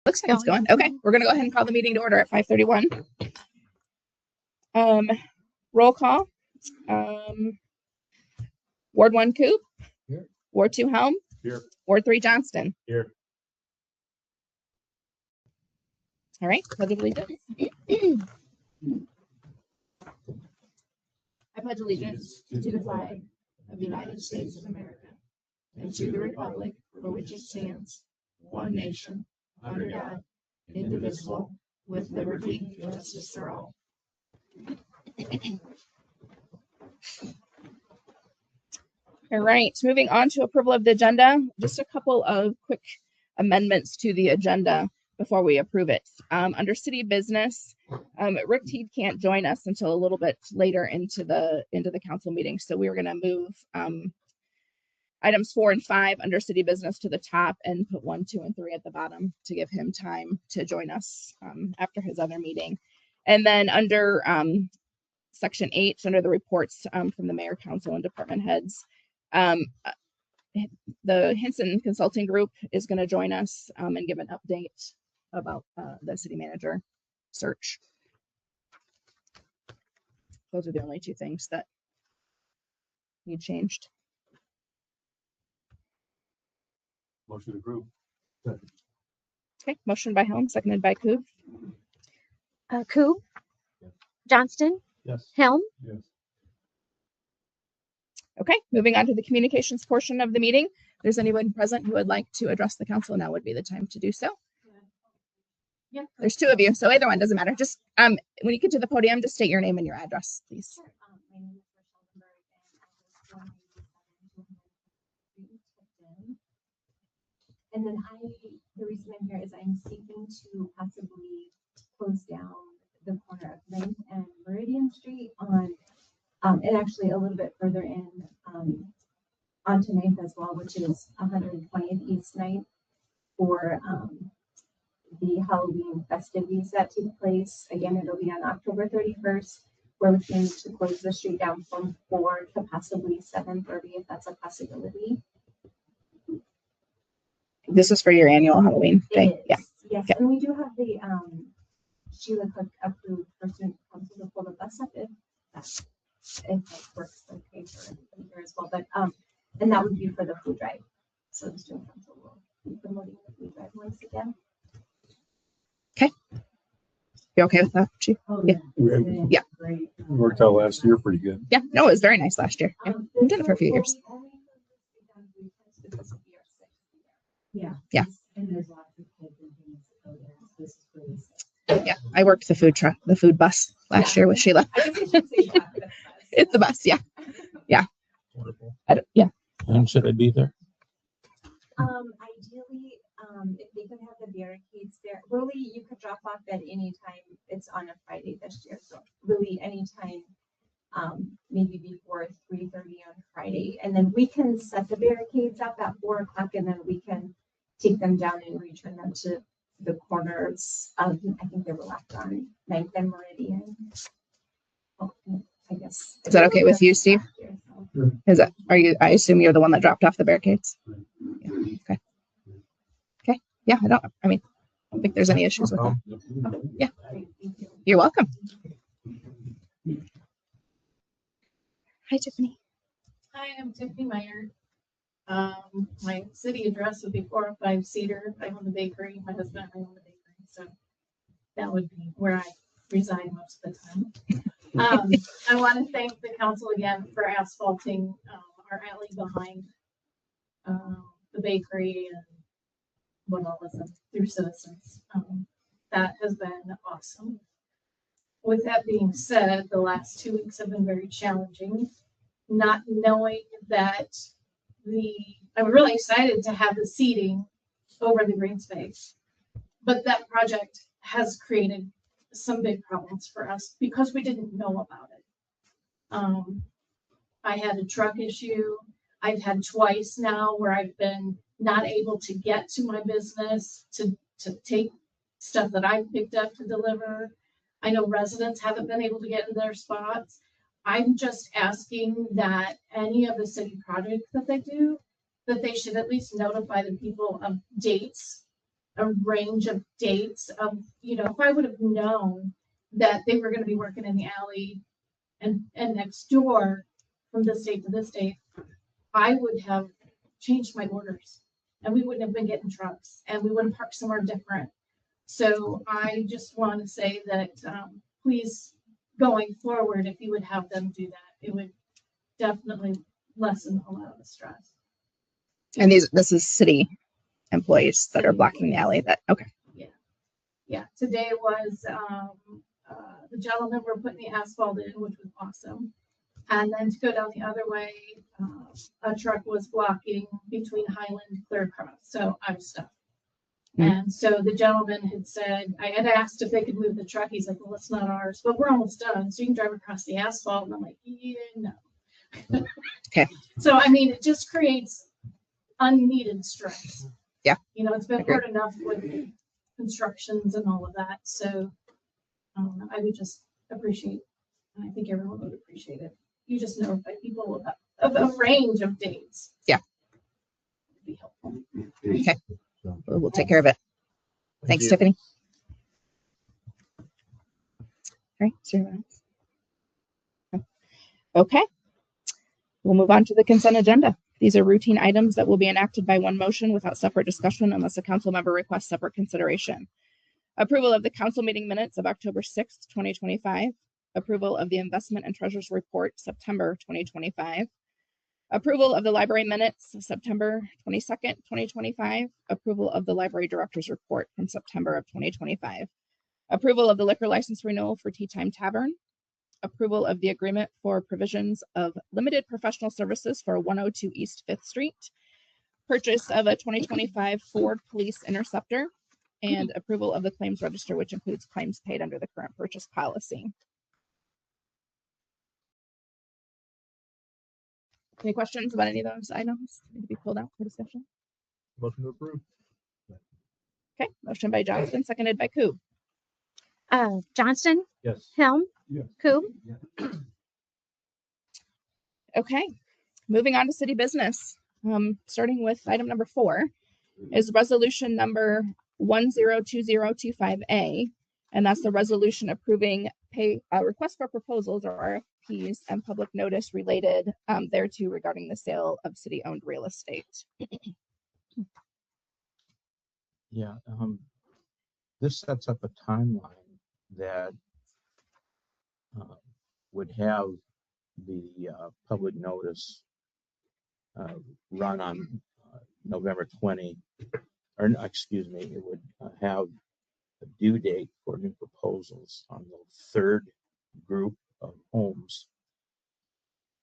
Looks like it's going. Okay, we're gonna go ahead and call the meeting to order at 5:31. Roll call. Ward 1 Coop. Here. Ward 2 Helm. Here. Ward 3 Johnston. Here. All right, pledge of allegiance. I pledge allegiance to the flag of the United States of America and to the republic for which it stands, one nation, under God, indivisible, with liberty and justice for all. All right, moving on to approval of the agenda. Just a couple of quick amendments to the agenda before we approve it. Under city business, Rick Teed can't join us until a little bit later into the council meeting, so we're going to move items 4 and 5 under city business to the top and put 1, 2, and 3 at the bottom to give him time to join us after his other meeting. And then under section 8, under the reports from the mayor, council, and department heads, the Hinson Consulting Group is going to join us and give an update about the city manager search. Those are the only two things that need changed. Motion approved. Okay, motion by Helm, seconded by Coop. Coop, Yes. Johnston, Yes. Helm. Yes. Okay, moving on to the communications portion of the meeting. If there's anyone present who would like to address the council, now would be the time to do so. Yeah. There's 2 of you, so either one doesn't matter. Just when you get to the podium, just state your name and your address, please. My name is Tipton. And then the reason I'm here is I'm seeking to possibly close down the corner of 9th and Meridian Street on, and actually a little bit further in, onto 9th as well, which is 120th East Night for, the Halloween festivities that take place. Again, it'll be on October 31st. We're looking to close the street down from 4 to possibly 7:30, if that's a possibility. This is for your annual Halloween thing. Yeah. Yes, Okay. and we do have the Sheila Cook approved person council to pull the bus up if that works okay for everybody here as well. But and that would be for the food drive. So the student council will be promoting the food drive once again. You okay with that, Chief? Yeah. Yeah. Great. Worked out last year pretty good. Yeah, no, it was very nice last year. Yeah. We did it for a few years. Yeah. Yeah. And there's lots of kids and things that go there. So this is really safe. Yeah, I worked the food bus last year with Sheila. I guess I should say that, but It's the bus, yeah. Wonderful. Yeah. And should I be there? Ideally, if they could have the barricades there, really, you could drop off at any time. It's on a Friday this year, so really anytime, maybe before 3:30 on Friday, and then we can set the barricades up at 4 o'clock, and then we can take them down and return them to the corners of, I think they were left on 9th and Meridian. Oh, I guess. Is that okay with you, Steve? I assume you're the one that dropped off the barricades? Yeah. Okay. Okay. Yeah, I don't think there's any issues with that. Yeah. You're welcome. Hi, Tiffany. Hi, I'm Tiffany Meyer. My city address would be 405 Cedar. I own the bakery. My husband and I own the bakery, so that would be where I reside most of the time. I want to thank the council again for asphalting our alley behind the bakery and what all was through citizens. That has been awesome. With that being said, the last 2 weeks have been very challenging. Not knowing that I'm really excited to have the seating over the green space, but that project has created some big problems for us because we didn't know about it. I had a truck issue. I've had twice now where I've been not able to get to my business to take stuff that I've picked up to deliver. I know residents haven't been able to get in their spots. I'm just asking that any of the city projects that they do, that they should at least notify the people of dates a range of dates of, if I would have known that they were going to be working in the alley and next door from this date to this date, I would have changed my orders and we wouldn't have been getting trucks and we would have parked somewhere different. So I just want to say that please, going forward, if you would have them do that, it would definitely lessen a lot of the stress. And this is city employees that are blocking the alley. Okay. Yeah. Today was the gentlemen were putting the asphalt in, which was awesome. And then to go down the other way, a truck was blocking between Highland and Clear Cross. So I was stuck. And so the gentleman had said, I had asked if they could move the truck. He's like, well, it's not ours, but we're almost done. So you can drive across the asphalt. And I'm like, yeah, no. Okay. So, I mean, it just creates unneeded stress. Yeah. It's been hard enough with constructions and all of that. So I would just appreciate, and I think everyone would appreciate it. You just notify people of a range of dates. Yeah. It'd be helpful. Okay. We'll take care of it. Thanks, Tiffany. All right. Is there anyone else? Okay. We'll move on to the consent agenda. These are routine items that will be enacted by one motion without separate discussion unless a council member requests separate consideration. Approval of the council meeting minutes of October 6th, 2025. Approval of the investment and treasurer's report, September 2025. Approval of the library minutes of September 22nd, 2025. Approval of the library director's report from September of 2025. Approval of the liquor license renewal for Tea Time Tavern. Approval of the agreement for provisions of limited professional services for 102 East 5th Street. Purchase of a 2025 Ford Police Interceptor. And approval of the claims register, which includes claims paid under the current purchase policy. Any questions about any of those items need to be pulled out for discussion? Motion to approve. Okay, motion by Johnston, seconded by Koob. Johnston, Yes. Helm, Yes. Koob. Okay, moving on to city business. Starting with item number 4 is resolution number 102025A, and that's the resolution approving request for proposals or RFPs and public notice related thereto regarding the sale of city-owned real estate. Yeah, this sets up a timeline that would have the public notice run on November 20, or excuse me, it would have a due date for new proposals on the third group of homes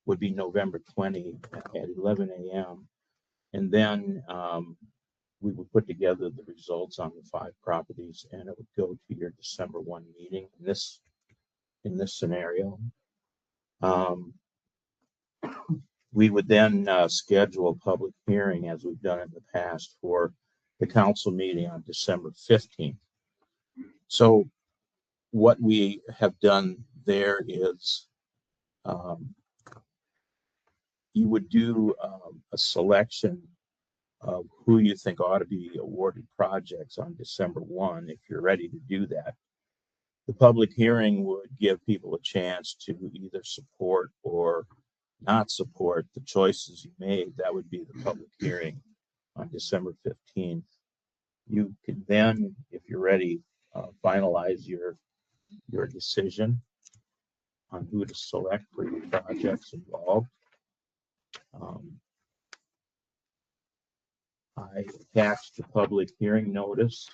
would be November 20 at 11 a.m. And then we would put together the results on the 5 properties and it would go to your December 1 meeting in this scenario. We would then schedule a public hearing as we've done in the past for the council meeting on December 15th. So what we have done there is you would do a selection of who you think ought to be awarded projects on December 1 if you're ready to do that. The public hearing would give people a chance to either support or not support the choices you made. That would be the public hearing on December 15th. You can then, if you're ready, finalize your decision on who to select for your projects involved. I attached the public hearing notice.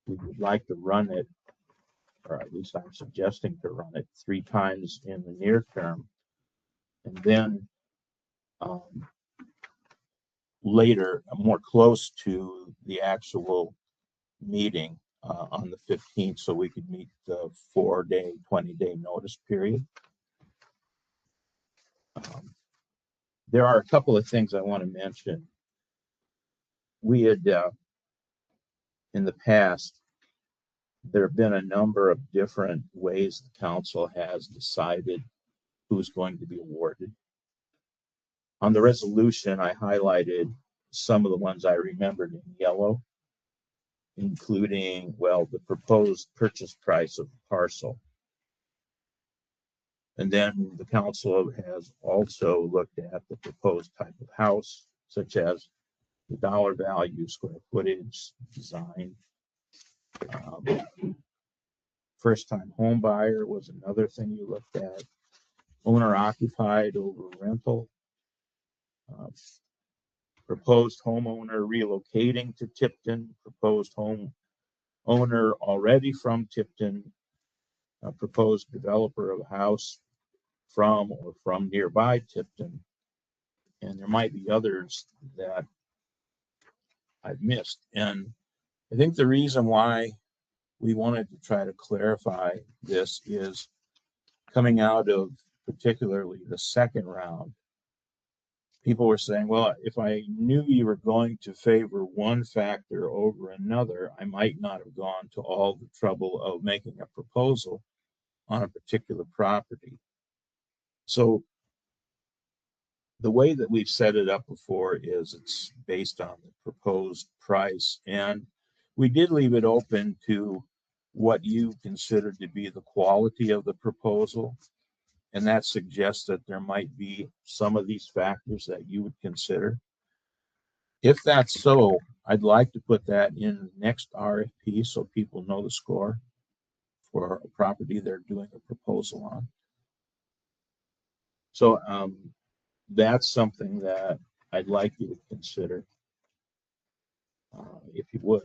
We would like to run it, or at least I'm suggesting to run it 3 times in the near term. And then later, more close to the actual meeting on the 15th, so we could meet the 4-day, 20-day notice period. There are a couple of things I want to mention. We had, in the past, there have been a number of different ways the council has decided who's going to be awarded. On the resolution, I highlighted some of the ones I remembered in yellow, including, well, the proposed purchase price of the parcel. And then the council has also looked at the proposed type of house, such as the dollar value, square footage, design. First-time home buyer was another thing you looked at. Owner occupied over rental. Proposed homeowner relocating to Tipton. Proposed home owner already from Tipton. Proposed developer of a house from or from nearby Tipton. And there might be others that I've missed. And I think the reason why we wanted to try to clarify this is coming out of particularly the second round. People were saying, well, if I knew you were going to favor one factor over another, I might not have gone to all the trouble of making a proposal on a particular property. So the way that we've set it up before is it's based on the proposed price. And we did leave it open to what you consider to be the quality of the proposal. And that suggests that there might be some of these factors that you would consider. If that's so, I'd like to put that in next RFP so people know the score for a property they're doing a proposal on. So that's something that I'd like you to consider, if you would.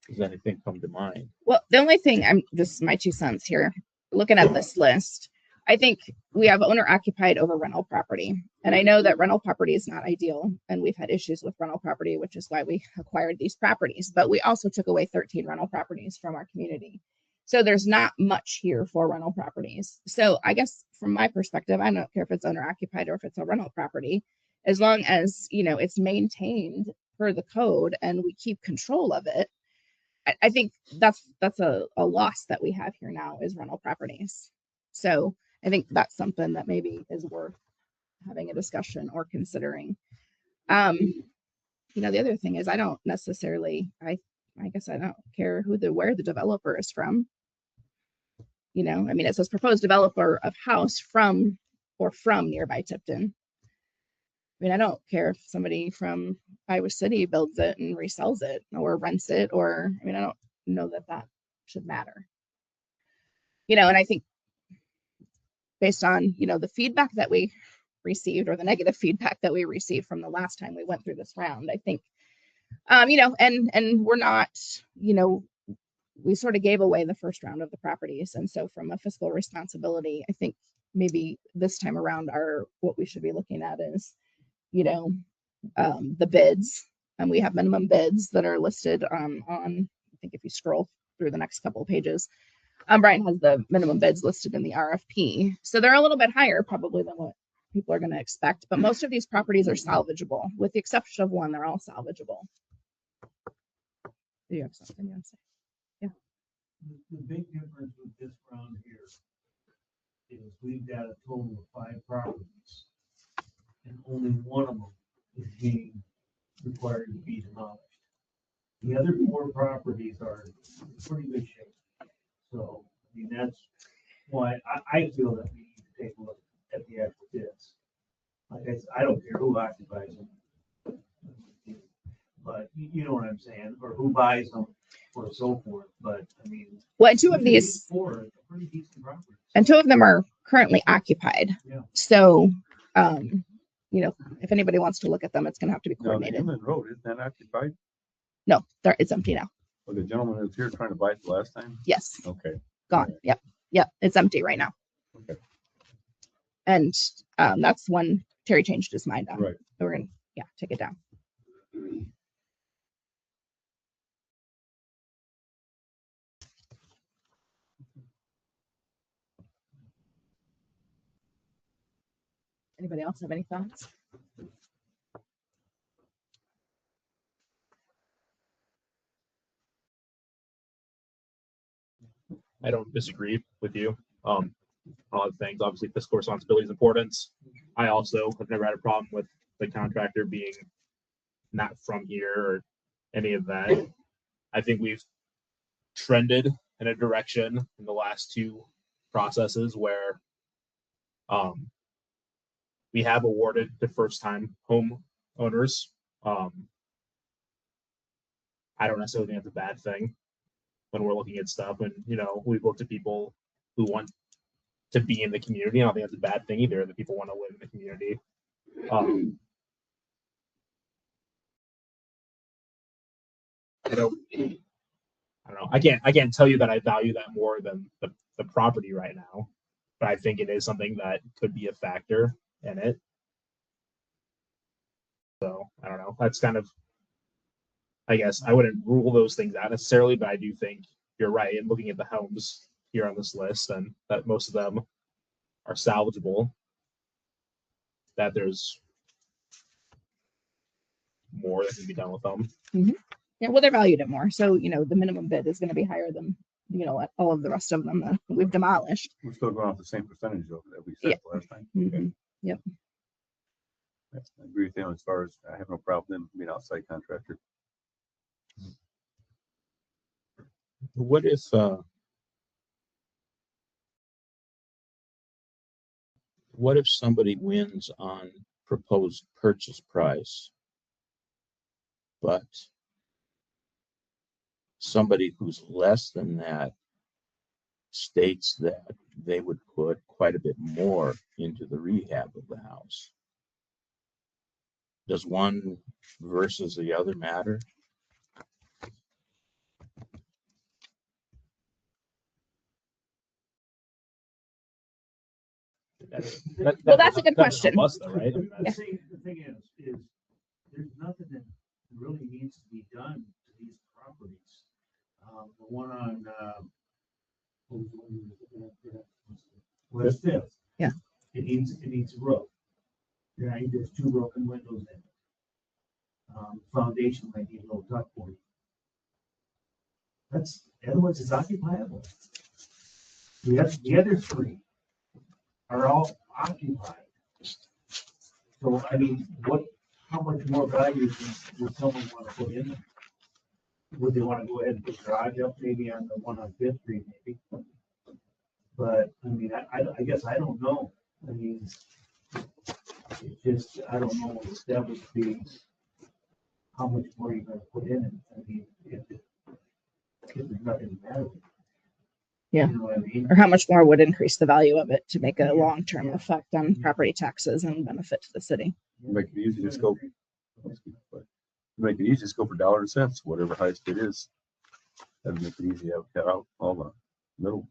Does anything come to mind? Well, the only thing, this is my 2 cents here, looking at this list, I think we have owner occupied over rental property. And I know that rental property is not ideal. And we've had issues with rental property, which is why we acquired these properties. But we also took away 13 rental properties from our community. So there's not much here for rental properties. So I guess from my perspective, I don't care if it's owner occupied or if it's a rental property, as long as, it's maintained per the code and we keep control of it. I think that's a loss that we have here now is rental properties. So I think that's something that maybe is worth having a discussion or considering. The other thing is I don't necessarily, I guess I don't care where the developer is from. It says proposed developer of house from nearby Tipton. I don't care if somebody from Iowa City builds it and resells it or rents it, or, I don't know that should matter. And I think based on, the feedback that we received or the negative feedback that we received from the last time we went through this round, I think, and we're not, we sort of gave away the first round of the properties. And so from a fiscal responsibility, I think maybe this time around what we should be looking at is, the bids, and we have minimum bids that are listed on, I think if you scroll through the next couple of pages, Brian has the minimum bids listed in the RFP. So they're a little bit higher probably than what people are going to expect, but most of these properties are salvageable. With the exception of one, they're all salvageable. Do you have something you want to say? Yeah. The big difference with this round here is we've got a total of 5 properties, and only one of them is being required to be demolished. The other 4 properties are in pretty good shape. So, that's why I feel that we need to take a look at the actual bids. Like I said, I don't care who occupies them, but you know what I'm saying, or who buys them, or so forth. But well, 2 of these 4 are pretty decent properties, and 2 of them are currently occupied. Yeah. So, if anybody wants to look at them, it's going to have to be Now, the coordinated. Inland Road, isn't that occupied? No, it's empty now. Well, the gentleman who was here trying to buy it the last time? Yes, Okay. gone. Yep, it's empty right now. Okay. And that's when Terry changed his mind on. Right. We're gonna take it down. Anybody else have any thoughts? I don't disagree with you. On things, obviously fiscal responsibility is important. I also have never had a problem with the contractor being not from here or any of that. I think we've trended in a direction in the last two processes where we have awarded to first-time home owners. I don't necessarily think that's a bad thing when we're looking at stuff. And, we've looked at people who want to be in the community. I don't think that's a bad thing either, that people want to live in the community. I don't know. I can't tell you that I value that more than the property right now, but I think it is something that could be a factor in it. So I don't know. That's kind of, I guess I wouldn't rule those things out necessarily, but I do think you're right in looking at the homes here on this list and that most of them are salvageable, that there's more that can be done with them. Yeah, well, they're valued at more. So, the minimum bid is going to be higher than, all of the rest of them that we've demolished. We're still going off the same percentage though that we said last time. Mhm. Yep. I agree with him as far as I have no problem with them being outside contractor. What if somebody wins on proposed purchase price, but somebody who's less than that states that they would put quite a bit more into the rehab of the house? Does one versus the other matter? Well, that's a good question. Us, though, right? The thing is there's nothing that really needs to be done to these properties. The one on, West Fifth. Yeah. It needs a roof. Right, there's 2 broken windows in it. Foundation might need a little ductwork. Otherwise it's occupiable. The other 3 are all occupied. So, I mean, how much more value would someone want to put in them? Would they want to go ahead and put garage up maybe on the one on Fifth Street maybe? But, I mean, I guess I don't know. I mean, it's just, I don't know if that would be, how much more you're gonna put in it. I mean, if there's nothing to matter. Yeah. You know what I mean? Or how much more would increase the value of it to make a long-term effect on property taxes and benefit to the city. Make it easy, just go. Make it easy, just go for dollar and cents, whatever highest it is. That'd make it easy to cut out all the middle.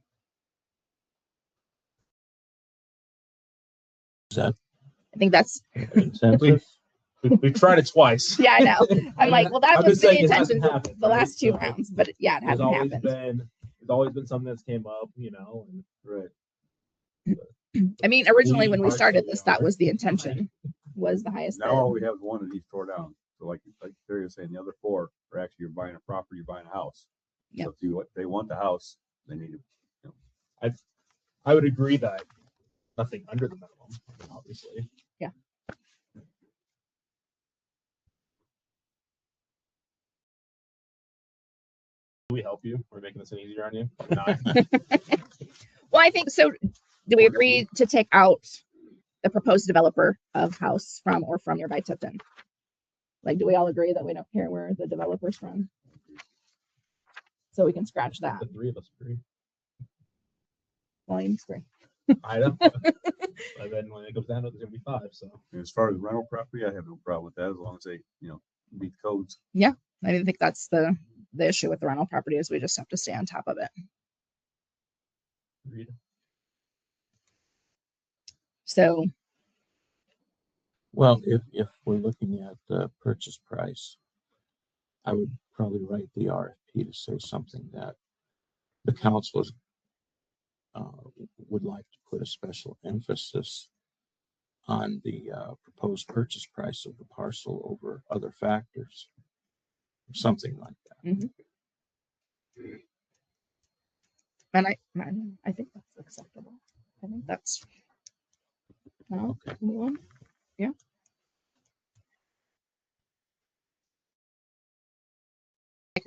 Is that I think that's, consensus? We've tried it twice. yeah, I know. I'm like, well, that I'm was just the saying it hasn't intention happened, the right? last 2 So, rounds, but yeah, it There's hasn't always happened. been something that's came up, and Right. I mean, originally when we Parts started of the this, that yard. was the intention, was the highest Now all bid. we have is one that he's tore down. So like Terry was saying, the other 4 are actually you're buying a property, you're buying a house. Yep. So if they want the house, they need to. I would agree that nothing under the minimum, obviously. Yeah. Do we help you? We're making this any easier on you? Probably not. Well, I think so. Do we agree to take out the proposed developer of house from nearby Tipton? Like, do we all agree that we don't care where the developer's from? So we can scratch that. The 3 of us agree. Volume 3. I know. But then when it goes down, there's gonna be 5. So And as far as rental property, I have no problem with that as long as they, meet codes. I didn't think that's the issue with the rental property is we just have to stay on top of it. agreed. So Well, if we're looking at the purchase price, I would probably write the RFP to say something that the council would like to put a special emphasis on the proposed purchase price of the parcel over other factors, something like that. and I think that's acceptable. I think that's no. Okay. Move on. Yeah.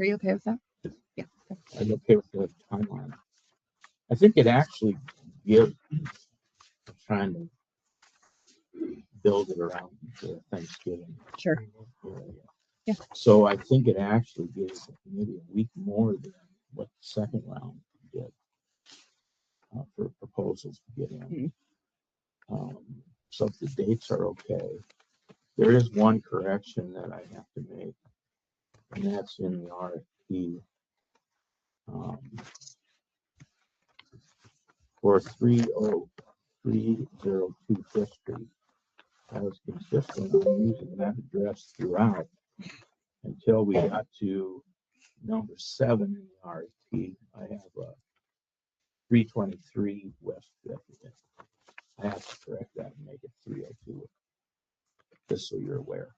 are you okay with that? Yeah. Are you okay with the timeline? I think it actually gives, trying to build it around Thanksgiving. Sure. Yeah. So I think it actually gives maybe a week more than what the second round did for proposals to get in. So if the dates are okay, there is one correction that I have to make, and that's in the RFP. For 30302 Fifth Street. I was consistent on using that address throughout until we got to number 7 in the RFP. I have 323 West Fifth. I have to correct that and make it 302, just so you're aware.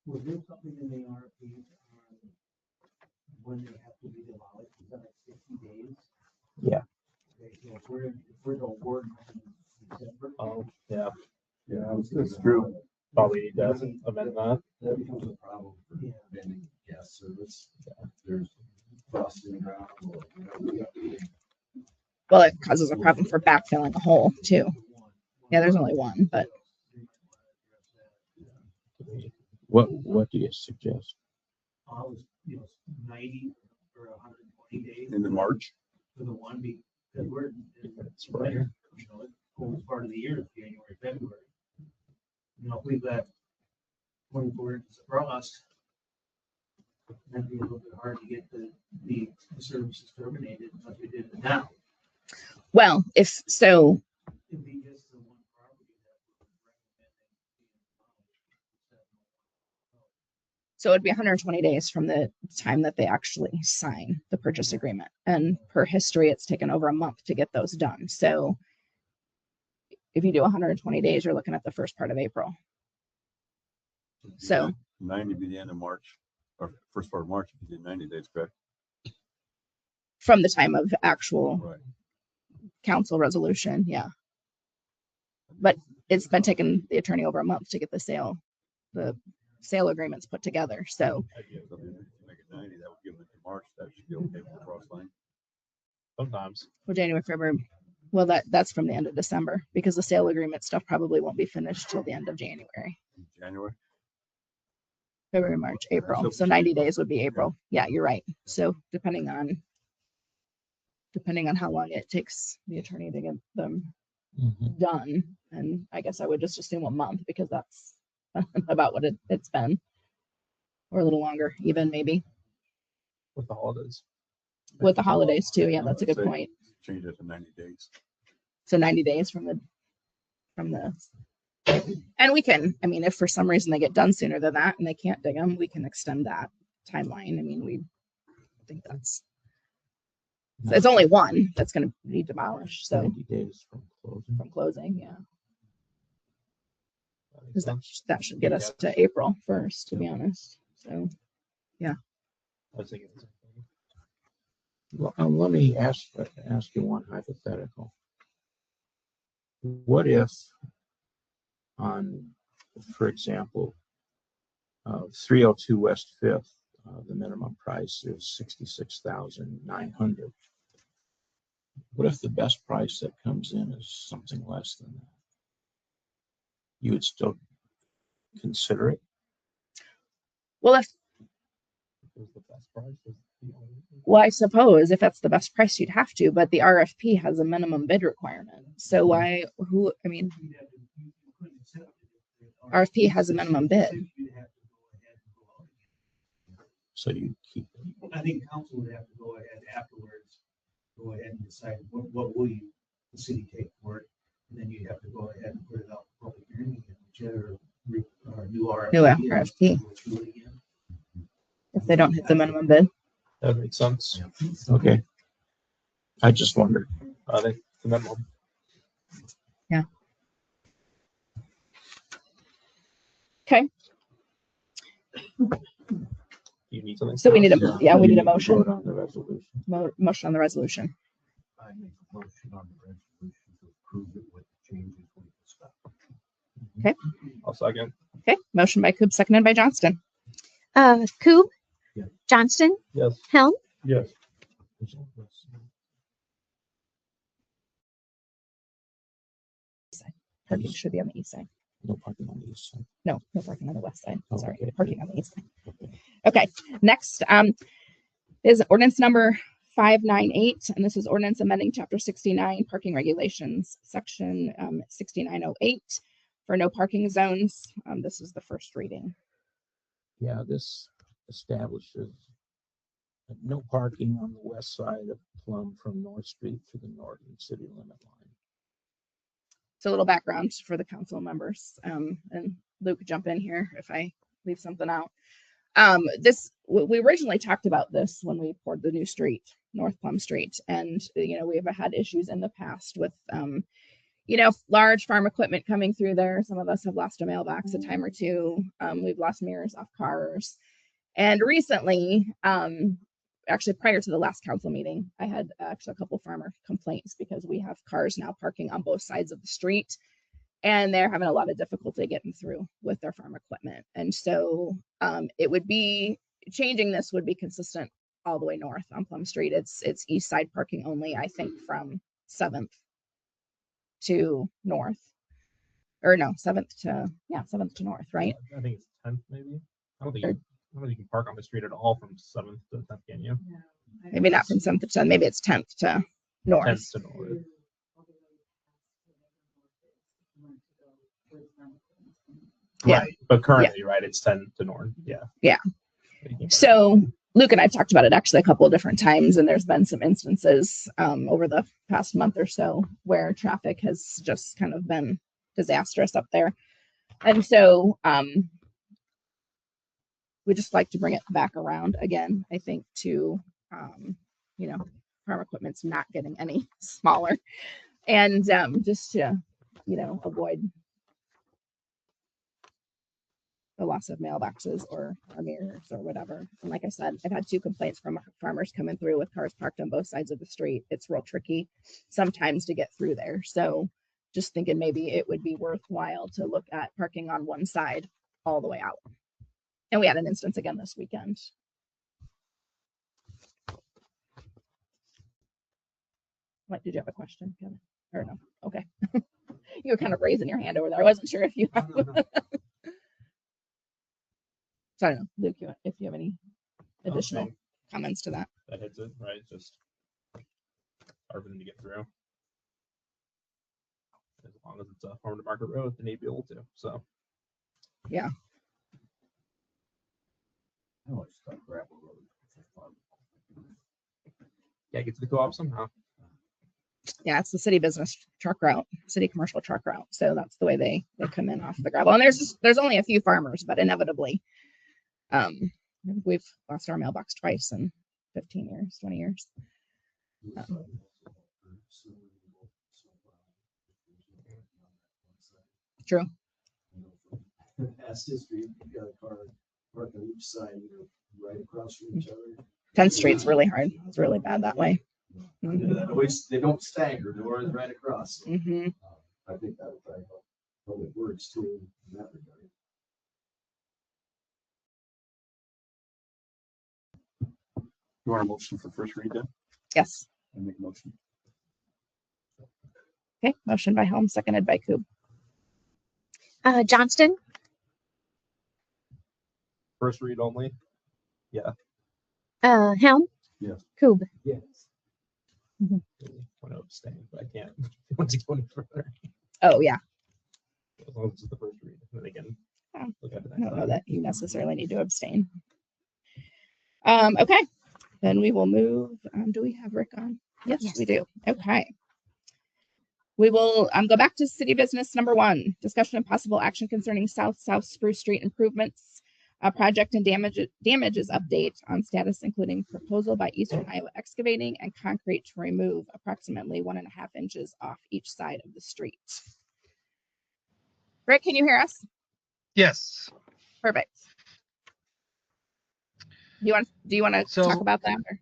Was there something in the RFP on when they have to be demolished? Is that like 60 days? Yeah. Okay, so if we're to award in December. Oh, yeah. Yeah, that's true. Probably need to amend that. That becomes a problem for vending gas service. There's frost in the ground. Well, it causes a problem for backfilling a hole too. Yeah, there's only one, but What do you suggest? I was, 90 or 120 days. Into March. For the one, because we're in Spring. winter, the coldest part of the year is January, February. If we've got 24 inches of frost, that'd be a little bit hard to get the services terminated like we did now. well, if so, It'd be just the one property that we're recommending. so it'd be 120 days from the time that they actually sign the purchase agreement. And per history, it's taken over a month to get those done. So if you do 120 days, you're looking at the first part of April. So 90 be the end of March, or first part of March, if you did 90 days, correct? from the time of actual Right. council resolution, yeah. But it's been taking the attorney over a month to get the sale agreements put together. So So if you make it 90, that would give them to March. That should be okay with the frost line. Sometimes. for January, February, well, that's from the end of December because the sale agreement stuff probably won't be finished till the end of January, January. February, March, April. So 90 days would be April. Yeah, you're right. So depending on how long it takes the attorney to get them done, and I guess I would just assume a month because that's about what it's been, or a little longer, even maybe With the holidays. with the holidays too. Yeah, that's a good point. Change it to 90 days. So 90 days from the, and we can, I mean, if for some reason they get done sooner than that and they can't dig them, we can extend that timeline. I mean, we think it's only one that's going to be demolished. So 90 days from closing. from closing, yeah, because that should get us to April 1st, to be honest. So I was thinking the same thing. Well, let me ask you one hypothetical. What if for example, 302 West Fifth, the minimum price is $66,900. What if the best price that comes in is something less than that? You would still consider it? well, Because the best price is the only. well, I suppose if that's the best price, you'd have to, but the RFP has a minimum bid requirement. So I mean, You couldn't accept it if the RFP has a minimum bid. You'd have to go ahead and go out again. So you keep it. I think council would have to go ahead afterwards, go ahead and decide what will the city take for it. And then you'd have to go ahead and put it out for public hearing and whichever new RFP. New RFP. Go through it again. If they don't hit the minimum bid. That makes sense. Okay. I just wondered. I think the minimum. Okay. You need something. So we need a You motion. vote on the resolution. Motion on the resolution. I make a motion on the resolution to approve it with the changes we discussed. I'll second. Okay, motion by Coop, seconded by Johnston. Coop, Yeah. Johnston, Yes. Helm, Yes. Parking should be on the east side. No parking on the east side. No parking on the west side. Oh, Sorry, okay. parking on the east side. Okay, next is ordinance number 598, and this is ordinance amending chapter 69 parking regulations, section 6908 for no parking zones. This is the first reading. Yeah, this establishes no parking on the west side of Plum from North Street to the northern city limit line. So a little background for the council members, and Luke, jump in here if I leave something out. We originally talked about this when we poured the new street, North Plum Street, and we've had issues in the past with large farm equipment coming through there. Some of us have lost a mailbox a time or two. We've lost mirrors off cars, and recently, actually prior to the last council meeting, I had actually a couple farmer complaints because we have cars now parking on both sides of the street, and they're having a lot of difficulty getting through with their farm equipment. And so it would be changing this would be consistent all the way north on Plum Street. It's east side parking only, I think, from 7th to north, or no, 7th to north, right? I think it's 10th maybe. I don't think you can park on the street at all from 7th to 10th, can you? Maybe not from 7th to 10th, maybe it's 10th to north. 10th to north. Yeah. Right, but currently, right, it's 10 to north. Yeah. Yeah. So Luke and I've talked about it actually a couple of different times, and there's been some instances over the past month or so where traffic has just kind of been disastrous up there. And so we just like to bring it back around again, I think, to farm equipment's not getting any smaller, and just to avoid the loss of mailboxes or mirrors or whatever. And like I said, I've had 2 complaints from farmers coming through with cars parked on both sides of the street. It's real tricky sometimes to get through there. So just thinking maybe it would be worthwhile to look at parking on one side all the way out. And we had an instance again this weekend. What, did you have a question, Kevin? Or no? Okay. You were kind of raising your hand over there. I wasn't sure if you have. So I don't know, Luke, if you have any additional comments to that. That hits it, right? Just hard for them to get through. As long as it's a farm to market road, they need to be able to. So Yeah. I always thought gravel road was fun. yeah, get to the co-op somehow. Yeah, it's the city business truck route, city commercial truck route. So that's the way they come in off the gravel. And there's only a few farmers, but inevitably, we've lost our mailbox twice in 15 years, 20 years. True. Past history, you got a car parked on each side, right across from each other. 10th Street's really hard. It's really bad that way. That always, they don't stagger, they're always right across. So, Mm-hmm. I think that would probably help public works too in that regard. You want a motion for first read then? Yes. I make a motion. Okay. Motion by Helm, seconded by Coop. Johnston, First read only. Helm. Yes. Coop. Yes. I want to abstain, but I can't. Once you go any further, Oh, yeah. as long as it's the first read, then they can look at it. I don't know that you necessarily need to abstain. Okay. Then we will move. Do we have Rick on? Yes, Yes. we do. Okay. We will go back to city business number 1, discussion and possible action concerning South Spruce Street improvements, project and damages update on status, including proposal by Eastern Iowa Excavating and Concrete to remove approximately 1.5 inches off each side of the street. Rick, can you hear us? Yes. Perfect. Do you want to talk about that? Or?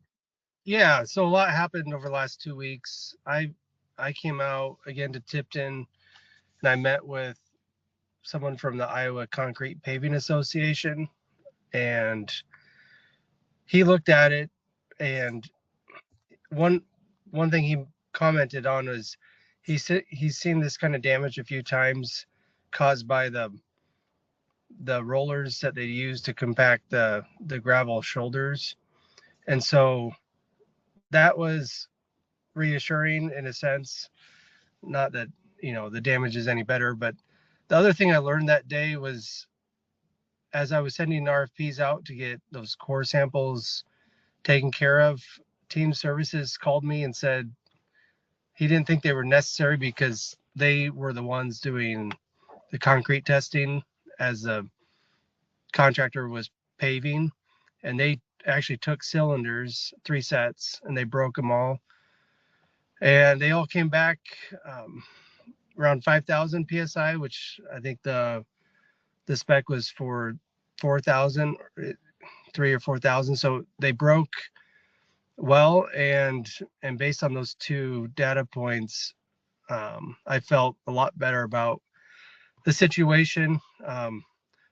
Yeah. So a lot happened over the last 2 weeks. I came out again to Tipton and I met with someone from the Iowa Concrete Paving Association, and he looked at it, and one thing he commented on was he's seen this kind of damage a few times caused by the rollers that they use to compact the gravel shoulders. And so that was reassuring in a sense. Not that, the damage is any better, but the other thing I learned that day was as I was sending RFPs out to get those core samples taken care of, Team Services called me and said he didn't think they were necessary because they were the ones doing the concrete testing as the contractor was paving, and they actually took cylinders, 3 sets, and they broke them all, and they all came back around 5,000 psi, which I think the spec was for 4,000, 3 or 4,000. So they broke well, and based on those 2 data points, I felt a lot better about the situation.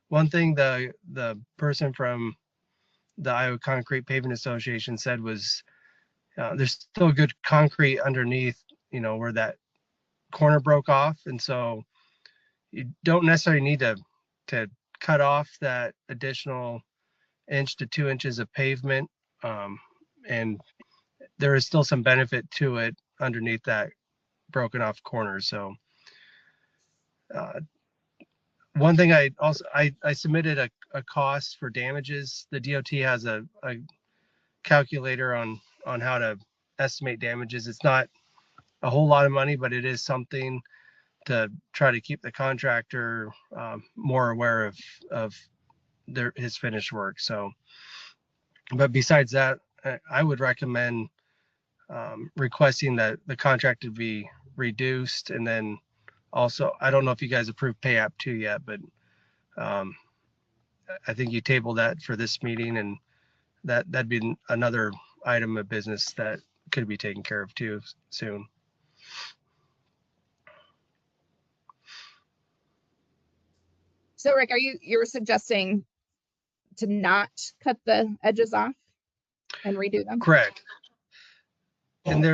One thing the person from the Iowa Concrete Paving Association said was there's still good concrete underneath, where that corner broke off, and so you don't necessarily need to cut off that additional 1 to 2 inches of pavement, and there is still some benefit to it underneath that broken off corner. So one thing I submitted a cost for damages. The DOT has a calculator on how to estimate damages. It's not a whole lot of money, but it is something to try to keep the contractor more aware of his finished work. So, but besides that, I would recommend requesting that the contract to be reduced, and then also, I don't know if you guys approved Pay App 2 yet, but I think you tabled that for this meeting, and that'd be another item of business that could be taken care of too soon. So Rick, you're suggesting to not cut the edges off and redo them? Correct. And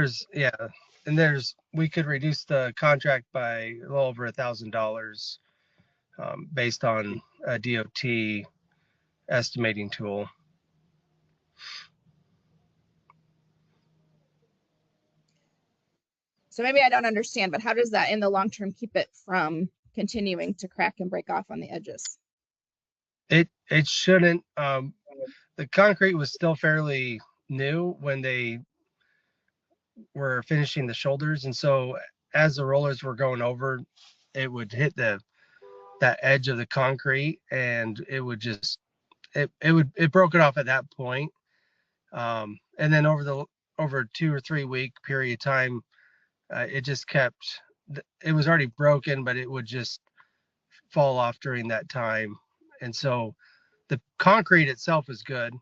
we could reduce the contract by a little over $1,000 based on a DOT estimating tool. So maybe I don't understand, but how does that in the long term keep it from continuing to crack and break off on the edges? It shouldn't. The concrete was still fairly new when they were finishing the shoulders, and so as the rollers were going over, it would hit that edge of the concrete, and it would just it broke it off at that point. And then over a 2 or 3 week period of time, it just kept. It was already broken, but it would just fall off during that time, and so the concrete itself is good,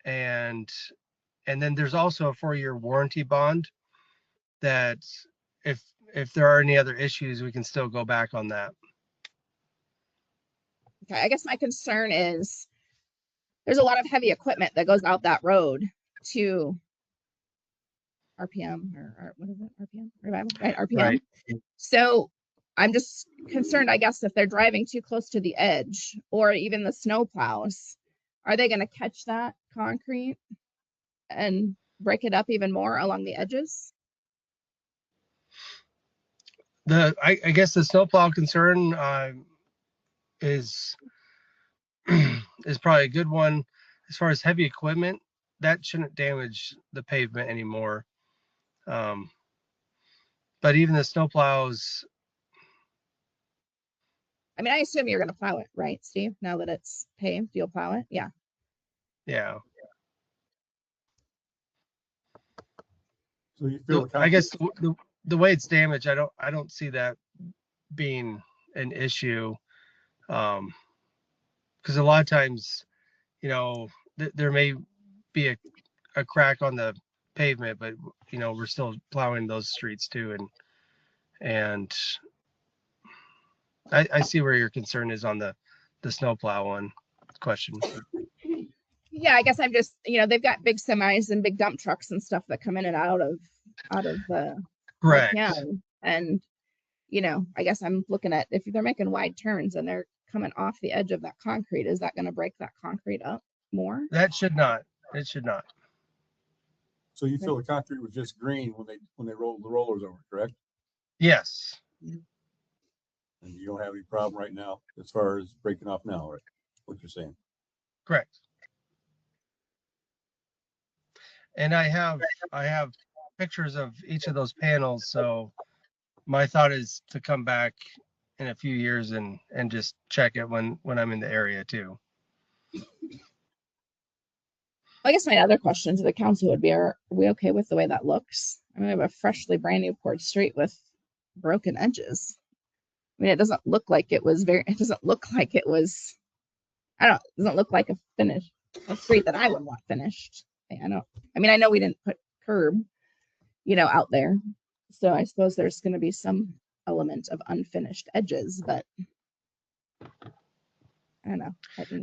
and then there's also a 4-year warranty bond that if there are any other issues, we can still go back on that. Okay, I guess my concern is there's a lot of heavy equipment that goes out that road to RPM or what is it? RPM Revival, right? RPM. Right. So I'm just concerned, I guess, if they're driving too close to the edge or even the snow plows, are they going to catch that concrete and break it up even more along the edges? I guess the snowplow concern is probably a good one. As far as heavy equipment, that shouldn't damage the pavement anymore. But even the snowplows. I mean, I assume you're going to plow it, right, Steve? Now that it's paved, you'll plow it? Yeah. Yeah. So you feel I guess the way it's damaged, I don't see that being an issue. Because a lot of times, there may be a crack on the pavement, but we're still plowing those streets too, and I see where your concern is on the snowplow one question. Yeah, I guess I'm just, they've got big semis and big dump trucks and stuff that come in and out of Correct. RPM. And, I guess I'm looking at if they're making wide turns and they're coming off the edge of that concrete, is that going to break that concrete up more? That should not. It should not. So you feel the concrete was just green when they rolled the rollers over, correct? Yes. And you don't have any problem right now as far as breaking off now, right? What you're saying? Correct. And I have pictures of each of those panels. So my thought is to come back in a few years and just check it when I'm in the area too. I guess my other question to the council would be, are we okay with the way that looks? I mean, I have a freshly brand new poured street with broken edges. I mean, it doesn't look like it was it doesn't look like it was, it doesn't look like a street that I would want finished. I know we didn't put curb, out there. So I suppose there's going to be some element of unfinished edges, but I don't know.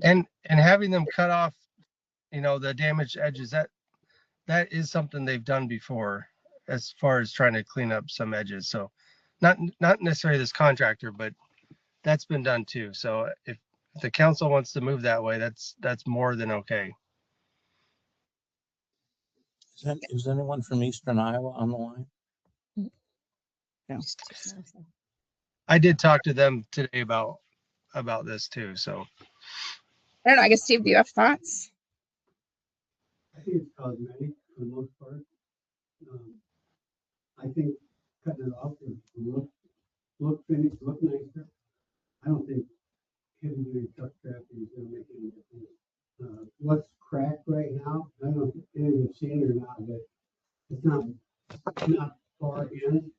And having them cut off, the damaged edges, that is something they've done before as far as trying to clean up some edges. So not necessarily this contractor, but that's been done too. So if the council wants to move that way, that's more than okay. Is anyone from Eastern Iowa on the line? No. I did talk to them today about this too. So I don't know. I guess, Steve, do you have thoughts? I think it's cosmetic for the most part. I think cutting it off would look finished, look nicer. I don't think heavy duty truck traffic is gonna make any difference. What's cracked right now, I don't know if any of you have seen it or not, but it's not far in.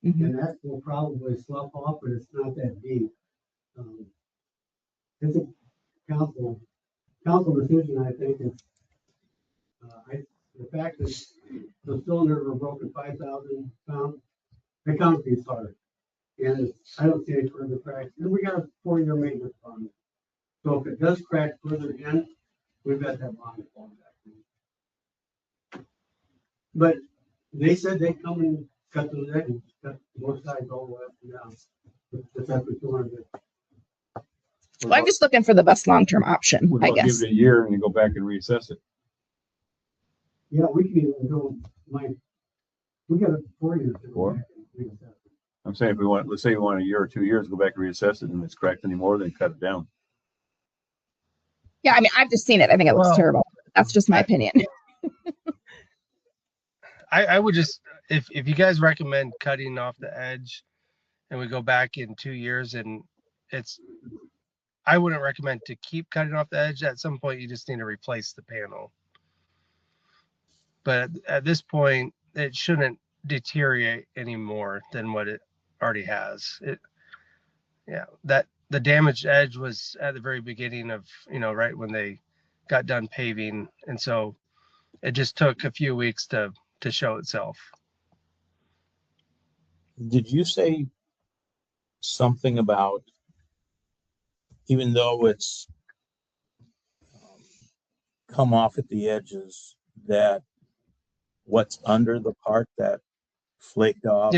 And that will probably slough off, but it's not that deep. It's a council decision, I think. It's the fact that the cylinders were broken 5,000 pounds, the concrete's hard. And I don't see any further cracks. And we got a 4-year maintenance bond. So if it does crack further in, we've got that bond falling back. But they said they come and cut those edges, cut both sides all the way up and down. If that's what you want to do. Well, I'm just looking for the best long-term option, I guess. Give it a year and you go back and reassess it. Yeah, we can even go, we got 4 years to go 4? back and reassess it. I'm saying let's say we want a year or 2 years, go back and reassess it, and it's cracked anymore, then cut it down. Yeah, I mean, I've just seen it. I think it looks terrible. That's just my opinion. I would just, if you guys recommend cutting off the edge and we go back in 2 years and I wouldn't recommend to keep cutting off the edge. At some point, you just need to replace the panel. But at this point, it shouldn't deteriorate any more than what it already has. That the damaged edge was at the very beginning of, right when they got done paving. And so it just took a few weeks to show itself. Did you say something about, even though it's come off at the edges, that what's under the part that flaked off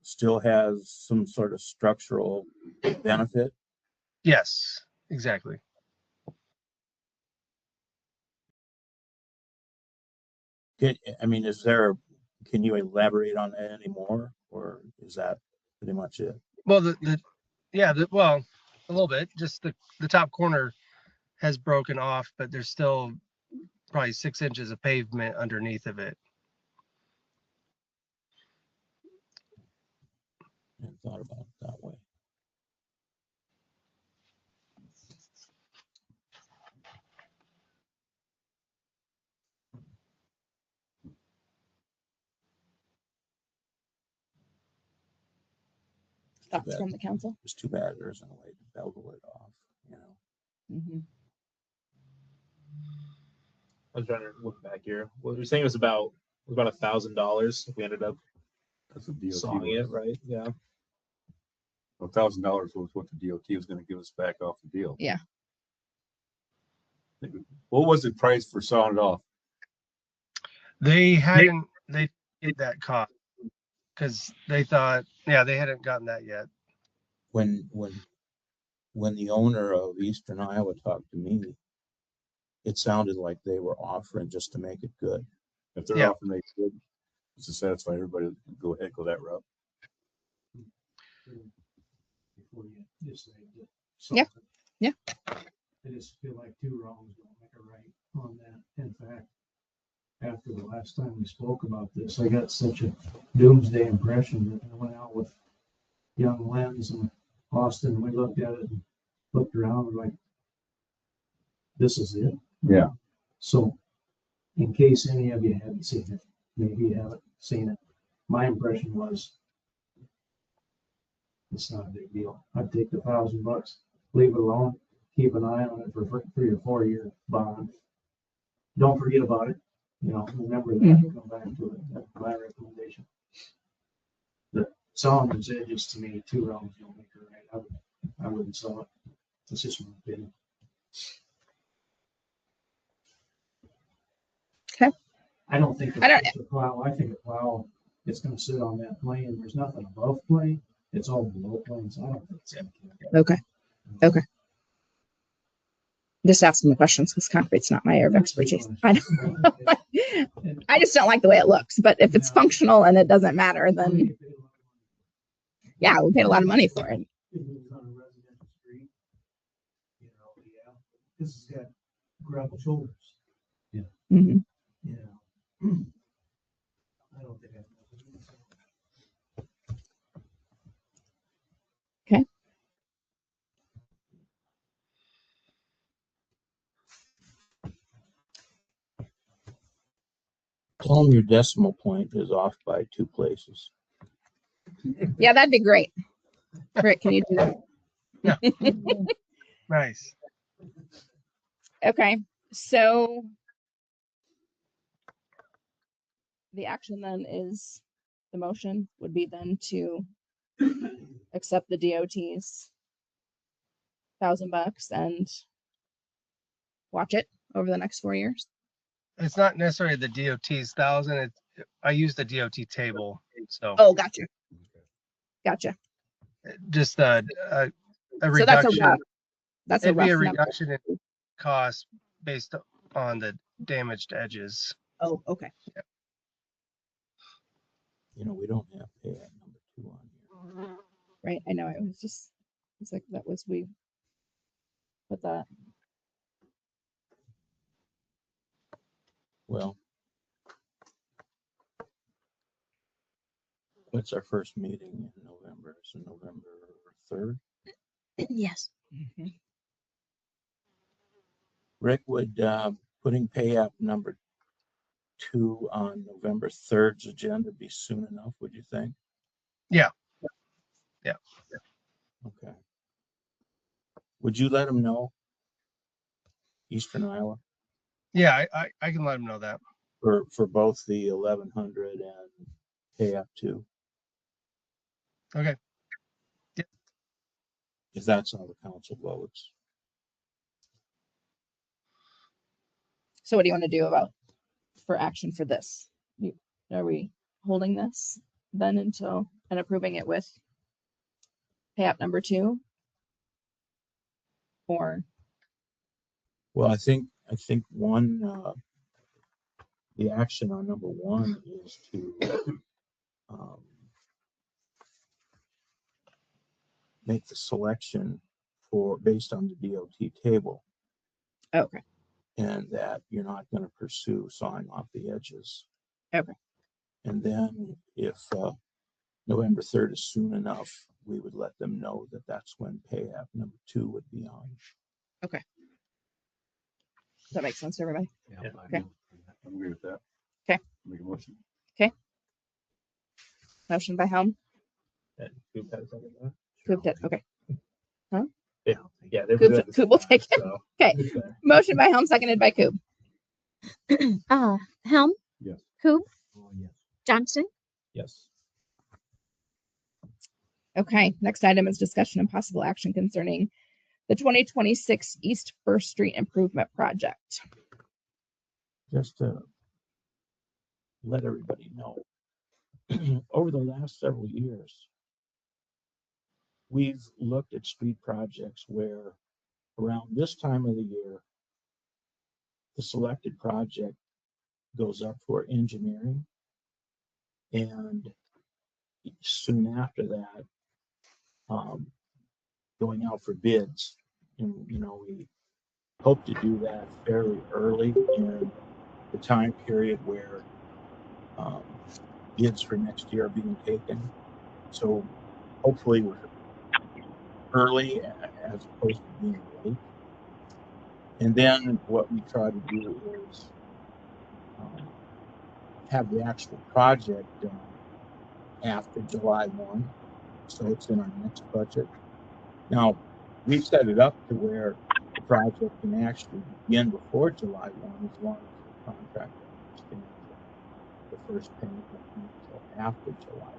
still has some sort of structural benefit? Yes, exactly. Can you elaborate on that anymore, or is that pretty much it? Well, well, a little bit. Just the top corner has broken off, but there's still probably 6 inches of pavement underneath of it. I hadn't thought about it that way. Thoughts from the council? It's too bad there isn't a way to bevel it off, I was trying to look back here. What we were saying was about $1,000 if we ended up That's a deal. sawing it, right? Yeah. $1,000 was what the DOT was gonna give us back off the deal. Yeah. What was the price for sawing it off? They did that cost because they thought, yeah, they hadn't gotten that yet. When the owner of Eastern Iowa talked to me, it sounded like they were offering just to make it good. If they're Yeah. offering, they good, to satisfy everybody, go ahead, go that route. Before you decide to Yeah. solve it. Yeah. I just feel like two wrongs don't make a right on that. In fact, after the last time we spoke about this, I got such a doomsday impression that I went out with young Lenz and Austin, and we looked at it and looked around and like, this is it. Yeah. So in case any of you haven't seen it, maybe you haven't seen it, my impression was it's not a big deal. I'd take the $1,000, leave it alone, keep an eye on it for 3 or 4 year bond. Don't forget about it. You know, remember that, Mhm. come back to it. That's my recommendation. The Solomon's edges, to me, two wrongs don't make a right. I wouldn't sell it. That's just my opinion. Okay. I don't think I don't- it's a plow. I think a plow is gonna sit on that plane. There's nothing above plane. It's all below plane, so I don't think it's gonna kill. Okay. Just asking the questions because concrete's not my area of expertise. I just don't like the way it looks. But if it's functional and it doesn't matter, then yeah, we paid a lot of money for it. If it was on a residential street, you know, yeah, this has got gravel shoulders. Mhm. Yeah. I don't think I. Okay. Tell them your decimal point is off by 2 places. Yeah, that'd be great. Rick, can you do that? Nice. Okay. So the action then is the motion would be then to accept the DOT's $1,000 and watch it over the next 4 years. It's not necessarily the DOT's 1,000. I use the DOT table, so Oh, gotcha. just a So reduction. that's a It'd be a rough number. reduction in cost based on the damaged edges. Oh, okay. You know, we don't have pay at number 2 on here. Right. I know. It's like that was we put that. Well, what's our first meeting in November? So November 3rd. Yes. Rick, would putting pay app number 2 on November 3rd's agenda be soon enough, would you think? Yeah. Okay. Would you let them know? Eastern Iowa? Yeah, I can let them know that. For both the 1,100 and pay app 2? Okay. If that's how the council votes. So what do you want to do for action for this? Are we holding this then until and approving it with pay app number 2? Or Well, I think one, the action on number 1 is to make the selection based on the DOT table, okay. and that you're not going to pursue sawing off the edges. Okay. And then if November 3rd is soon enough, we would let them know that that's when pay app number 2 would be on. Does that make sense to everybody? Yeah. Okay. I'm agree with that. Okay. Make a motion. Motion by Helm. Coop had a second to that? Coop did. Okay. Yeah, they were Coop- good at the Coop will same take time, it. so Okay. it's fair. Motion by Helm, seconded by Coop. Helm, Yes. Coop, Oh, yes. Johnston, Yes. Okay, next item is discussion and possible action concerning the 2026 East First Street Improvement Project. Just to let everybody know, over the last several years, we've looked at street projects where around this time of the year, the selected project goes up for engineering, and soon after that, going out for bids. And, we hope to do that fairly early in the time period where bids for next year are being taken. So hopefully we're early as opposed to being late. And then what we try to do is have the actual project done after July 1. So it's in our next budget. Now, we've set it up to where the project can actually begin before July 1 as long as the contractor understands that the first payment won't be until after July 1.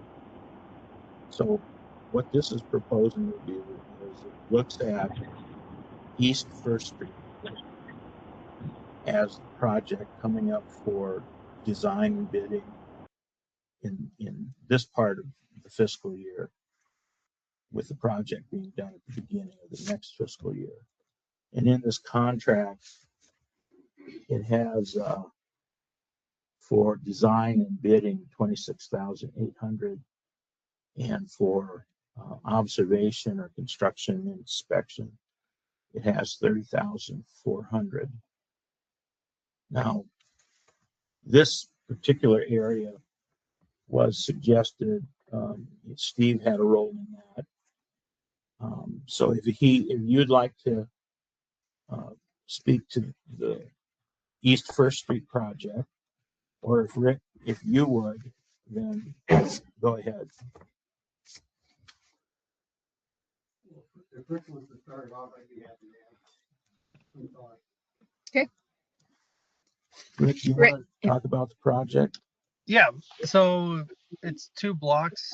So what this is proposing to do is it looks at East First Street as the project coming up for design and bidding in this part of the fiscal year, with the project being done at the beginning of the next fiscal year. And in this contract, it has for design and bidding $26,800, and for observation or construction and inspection, it has $30,400. Now, this particular area was suggested. Steve had a role in that. So if you'd like to speak to the East First Street project, or if Rick, if you would, then go ahead. The first one to start off, I'd be happy to have some thoughts. Okay. Rick, you Rick, want to talk about the project? Yeah, so it's 2 blocks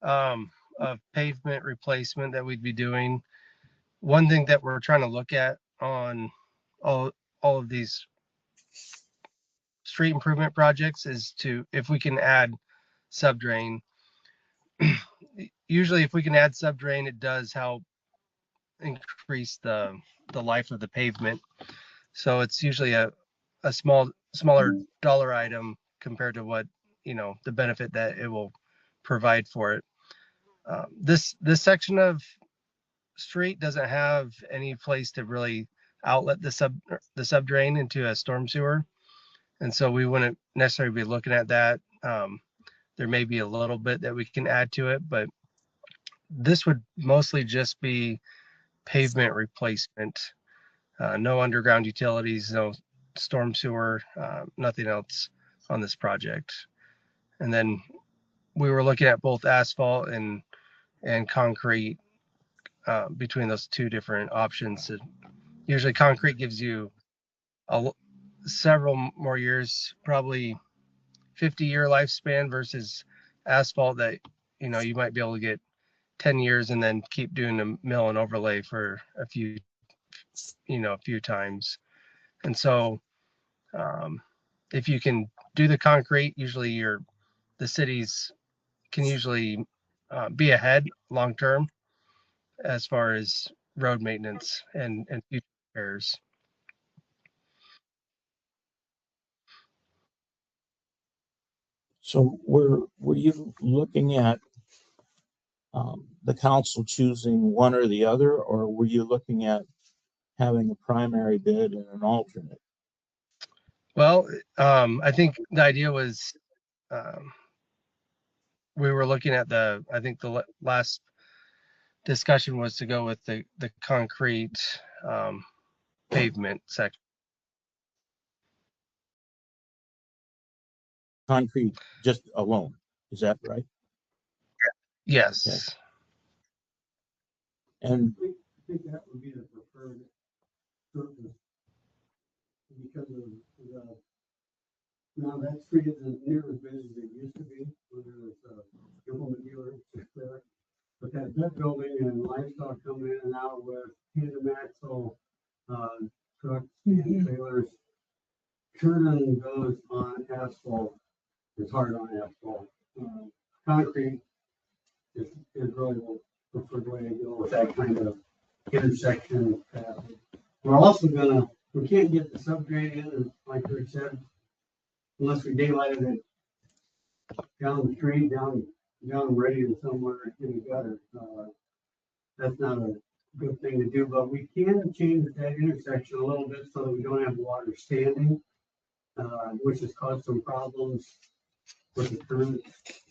of pavement replacement that we'd be doing. One thing that we're trying to look at on all of these street improvement projects is if we can add subdrain. Usually if we can add subdrain, it does help increase the life of the pavement. So it's usually a smaller dollar item compared to what, the benefit that it will provide for it. This section of street doesn't have any place to really outlet the subdrain into a storm sewer, and so we wouldn't necessarily be looking at that. There may be a little bit that we can add to it, but this would mostly just be pavement replacement. No underground utilities, no storm sewer, nothing else on this project. And then we were looking at both asphalt and concrete between those 2 different options. Usually concrete gives you several more years, probably 50-year lifespan, versus asphalt that, you might be able to get 10 years and then keep doing the mill and overlay for a few times. And so if you can do the concrete, usually the cities can usually be ahead long term as far as road maintenance and future repairs. So were you looking at the council choosing one or the other, or were you looking at having a primary bid and an alternate? Well, I think the idea was we were looking at I think the last discussion was to go with the concrete pavement section. Concrete just alone, is that right? Yes. Okay. And I think that would be the preferred surface. Because of now that street isn't near as busy as it used to be when there was implement dealers there. So that vet building and livestock coming in and out with tandem axle, trucks and trailers. Turning those on asphalt is hard on asphalt. Concrete is really the preferred way to go with that kind of intersection traffic. We're also we can't get the subgrade in, and like Rick said, unless we daylighted it down the street, down Meridian somewhere in the gutter. That's not a good thing to do, but we can change that intersection a little bit so that we don't have water standing, which has caused some problems with the current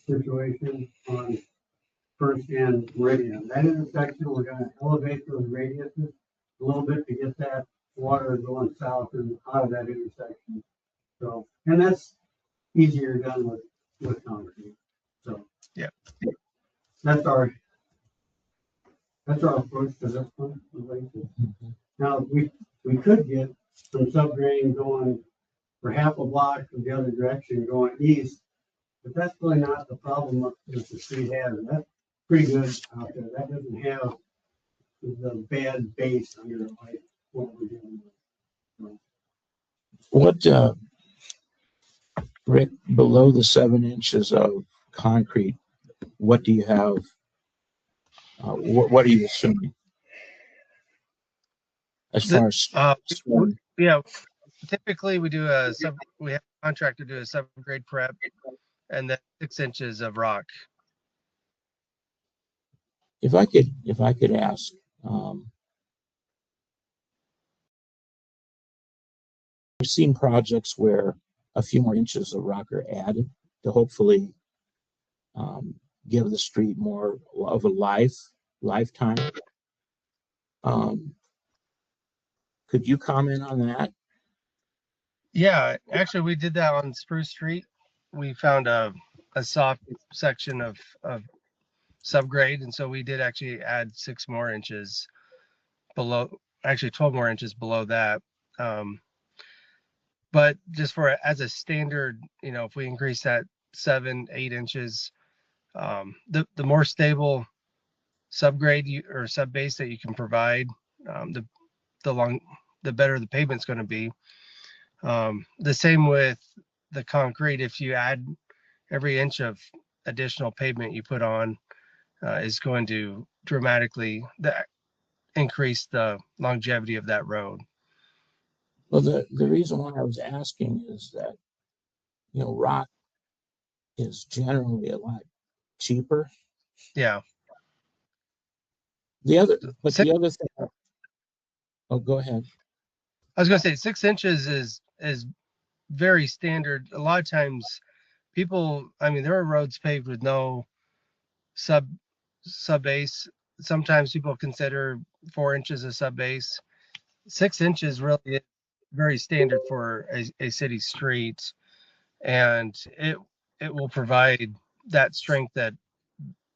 situation on First and Meridian. That intersection, we're gonna elevate those radiuses a little bit to get that water going south and out of that intersection. So, and that's easier done with concrete. So, Yeah. That's our approach to this one. Now, we could get some subgrade going for half a block from the other direction going east, but that's really not the problem that the street has. That's pretty good out there. That doesn't have the bad base under it like what we're doing. What, Rick, below the 7 inches of concrete, what do you have? What are you assuming? As far as Yeah, typically we have a contract to do a subgrade prep and then 6 inches of rock. if I could ask, I've seen projects where a few more inches of rock are added to hopefully give the street more of a lifetime. Could you comment on that? Yeah, actually we did that on Spruce Street. We found a soft section of subgrade, and so we did actually add 6 more inches below, actually 12 more inches below that. But just as a standard, if we increase that 7-8 inches, the more stable subgrade or sub base that you can provide, the better the pavement's going to be. The same with the concrete. If you add every inch of additional pavement you put on, is going to dramatically increase the longevity of that road. Well, the reason why I was asking is that, rock is generally a lot cheaper. Yeah. The other thing, oh, go ahead. I was going to say 6 inches is very standard. A lot of times people, there are roads paved with no sub base. Sometimes people consider 4 inches a sub base. 6 inches really is very standard for a city street, and it will provide that strength that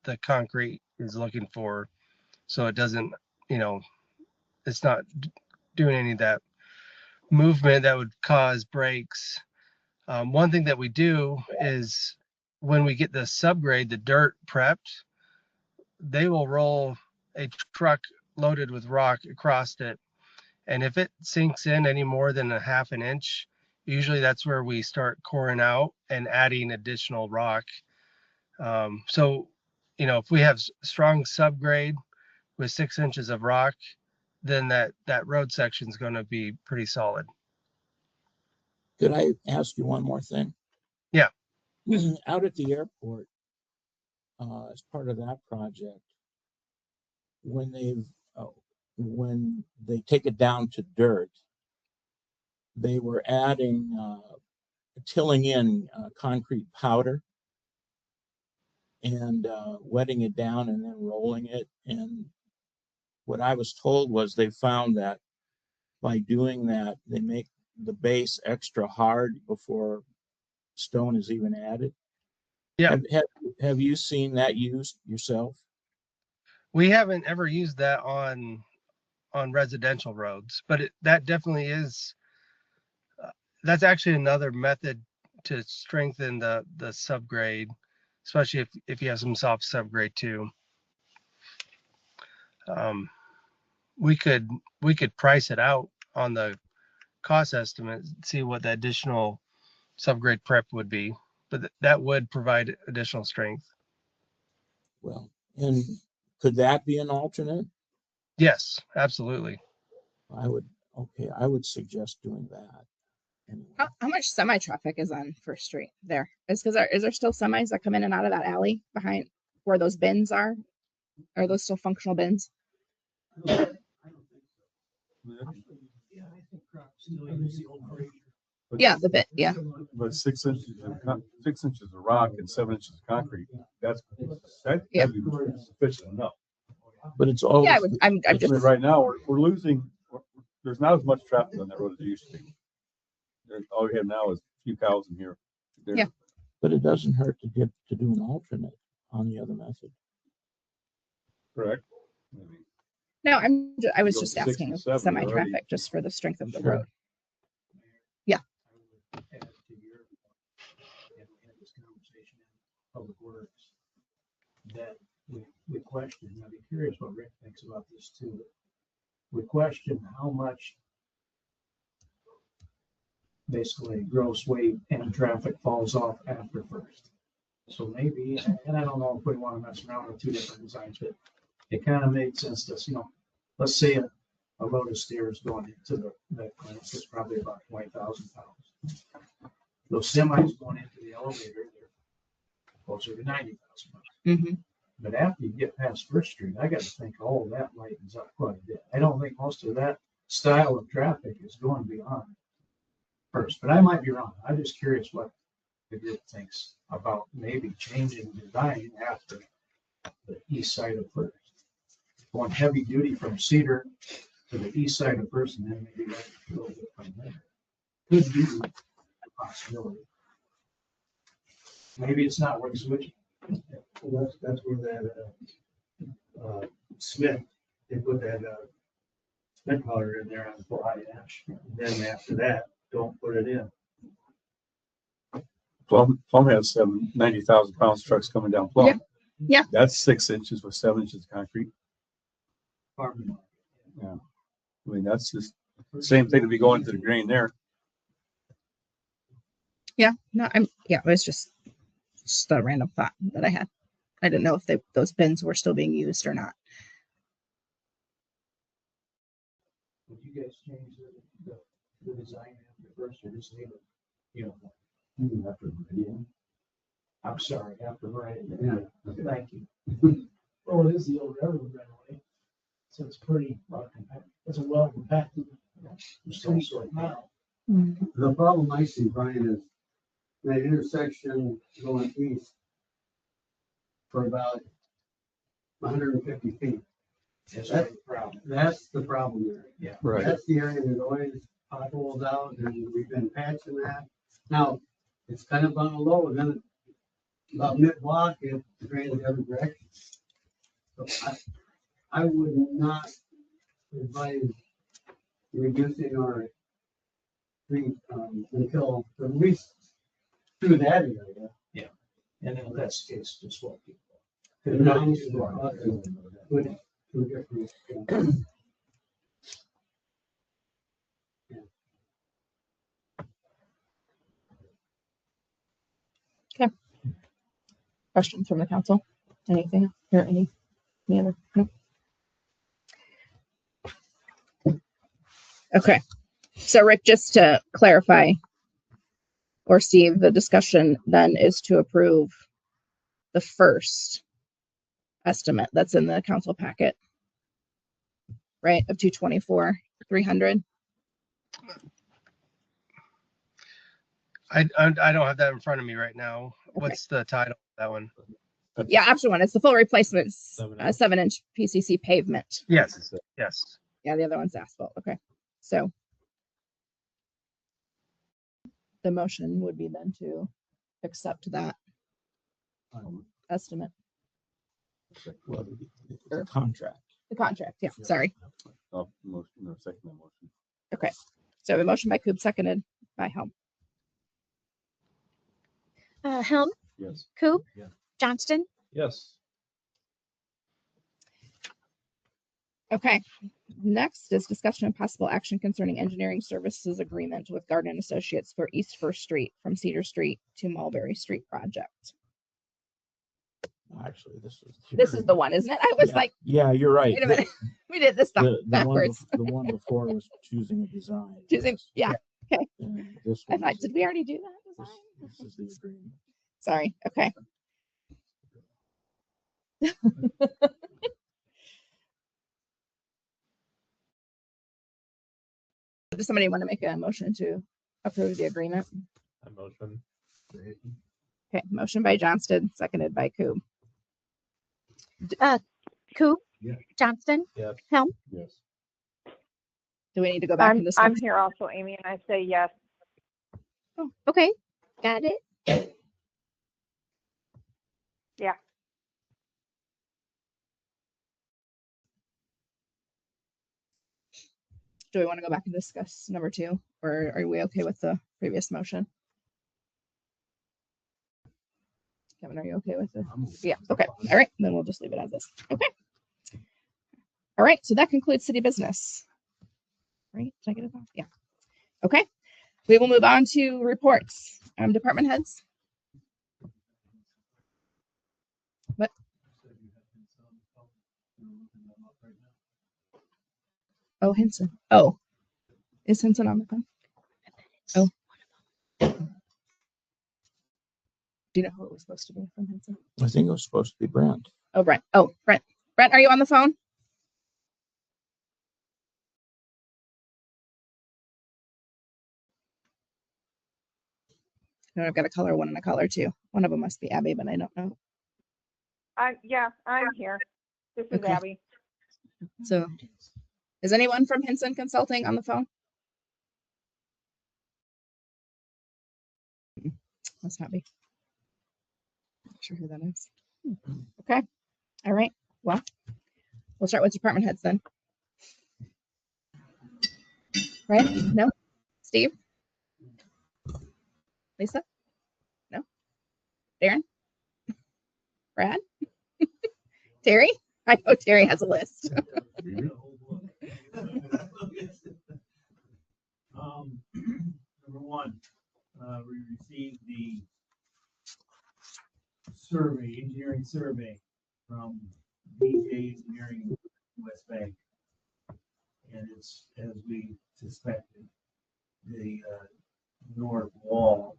the concrete is looking for, so it doesn't, it's not doing any of that movement that would cause breaks. One thing that we do is when we get the subgrade, the dirt prepped, they will roll a truck loaded with rock across it. And if it sinks in any more than a half an inch, usually that's where we start coring out and adding additional rock. So, if we have strong subgrade with 6 inches of rock, then that road section is going to be pretty solid. Could I ask you one more thing? Yeah. Out at the airport, as part of that project, when they take it down to dirt, they were adding tilling in concrete powder and wetting it down and then rolling it. And what I was told was they found that by doing that, they make the base extra hard before stone is even added. Yeah. Have you seen that used yourself? We haven't ever used that on residential roads, but that definitely is. That's actually another method to strengthen the subgrade, especially if you have some soft subgrade too. we could price it out on the cost estimate, see what the additional subgrade prep would be, but that would provide additional strength. Well, and could that be an alternate? Yes, absolutely. I would suggest doing that. Anyway. How much semi traffic is on First Street there? Is there still semis that come in and out of that alley behind where those bins are? Are those still functional bins? I don't think so. Yeah, I think Croc still uses the old grade. Yeah, the bit. Yeah. But 6 inches of rock and 7 inches of concrete, that'd Yeah. be sufficient enough. But it's always, Yeah, I'm I just mean, right now, we're losing, there's not as much traffic on that road as there used to be. All we have now is a few cows in here. Yeah. but it doesn't hurt to do an alternate on the other method. Correct. no. I was Go just 6 and asking 7 semi already. traffic just for the strength of the Sure. road. Yeah. I would add to your, and we had this conversation in Public Works, that we question, I'd be curious what Rick thinks about this too. We question how much basically gross weight and traffic falls off after First. So maybe, and I don't know if we want to mess around with two different designs, but it kind of made sense to us, let's say a load of steers going into that clinic is probably about 20,000 pounds. Those semis going into the elevator, they're closer to 90,000 pounds. Mm-hmm. But after you get past First Street, I got to think, oh, that lightens up quite a bit. I don't think most of that style of traffic is going beyond First, but I might be wrong. I'm just curious what the group thinks about maybe changing design after the east side of First. Going heavy duty from Cedar to the east side of First, and then maybe a little bit from there. Could be a possibility. Maybe it's not worth switching. Well, that's where that Smith, they put that Smith color in there on the fly ash. Then after that, don't put it in. Plum has 90,000 pounds trucks coming down Plum. Yeah. Yeah. That's 6 inches with 7 inches of concrete. Farming. Yeah. I mean, that's just the same thing to be going to the grain there. Yeah. No, it was just a random thought that I had. I didn't know if those bins were still being used or not. Would you guys change the design after First or just leave it? After Meridian. I'm sorry, after Meridian. Yeah. Thank you. Well, it is the old railroad right away. So it's pretty well compacted. It's a well compacted. Now. The problem I see, Brian, is that intersection going east for about 150 feet. That's the problem. That's the problem there. Yeah. Right. That's the area that always potholes out, and we've been patching that. Now, it's kind of on a low, and then about mid-block, it drains the other direction. So I would not advise reducing our street until at least through that area. Yeah. And in that case, just what people. Because now it's good to different. Questions from the council? Anything or any other? No? Okay. So Rick, just to clarify, or Steve, the discussion then is to approve the first estimate that's in the council packet, right? Of 224,300. I don't have that in front of me right now. What's the title of that one? Yeah, option one. It's the full replacement 7-inch. 7-inch PCC pavement. Yes. Yes. Yeah, the other one's asphalt. Okay. So the motion would be then to accept that estimate. Well, it's a contract. The contract. Yeah. Sorry. Motion or second motion. So a motion by Coop, seconded by Helm. Helm, Yes. Coop, Yeah. Johnston, Yes. Okay. Next is discussion and possible action concerning engineering services agreement with Garden Associates for East First Street from Cedar Street to Mulberry Street project. Actually, this This is the one, isn't it? I was like, yeah, you're right. wait a minute. We did this stuff backwards. The one before was choosing a design. Yeah. Okay. And this I one thought, is- did we already do that this design? is the agreement. Sorry. Okay. Does somebody want to make a motion to approve the agreement? A motion. Okay. Motion by Johnston, seconded by Coop. Coop, Yeah. Johnston, Yes. Helm. Yes. Do we need to go back and discuss? I'm here also, Amy, and I say yes. Oh, okay. Got it. Yeah. Do we want to go back and discuss number 2, or are we okay with the previous motion? Kevin, are you okay with it? Yeah. Okay. All right. Then we'll just leave it as this. Okay. All right. So that concludes city business. Right? Did I get it off? Yeah. Okay. We will move on to reports. Department heads. What? Oh, Henson. Oh, is Henson on the phone? Oh. Do you know who it was supposed to be from Henson? I think it was supposed to be Brent. Oh, Brent. Oh, Brent. Brent, are you on the phone? No, I've got a caller 1 and a caller 2. One of them must be Abby, but I don't know. Yeah, I'm here. This is Okay. Abby. So, is anyone from Henson Consulting on the phone? Must not be. Not sure who that is. Okay. All right. Well, we'll start with department heads then. Right? No? Steve? Lisa? No? Darren? Brad? Terry? I know Terry has a list. Number one, we received the survey, engineering survey from DJ Engineering West Bank. And it's, as we suspected, the north wall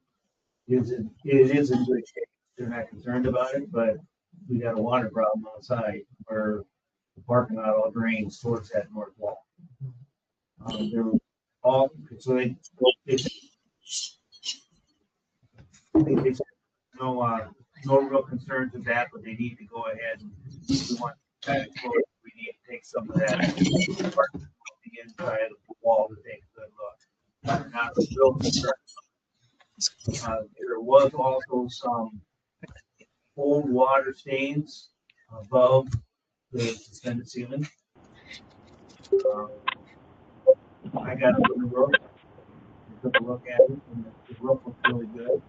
it is in good shape. They're not concerned about it, but we got a water problem outside where the parking lot all drains towards that north wall. There were all, so they said no real concerns with that, but they need to go ahead and we need to take some of that the inside of the wall to take a good look. Not real concerned. There was also some old water stains above the suspended ceiling. I got up on the roof, took a look at it, and the roof looked really good.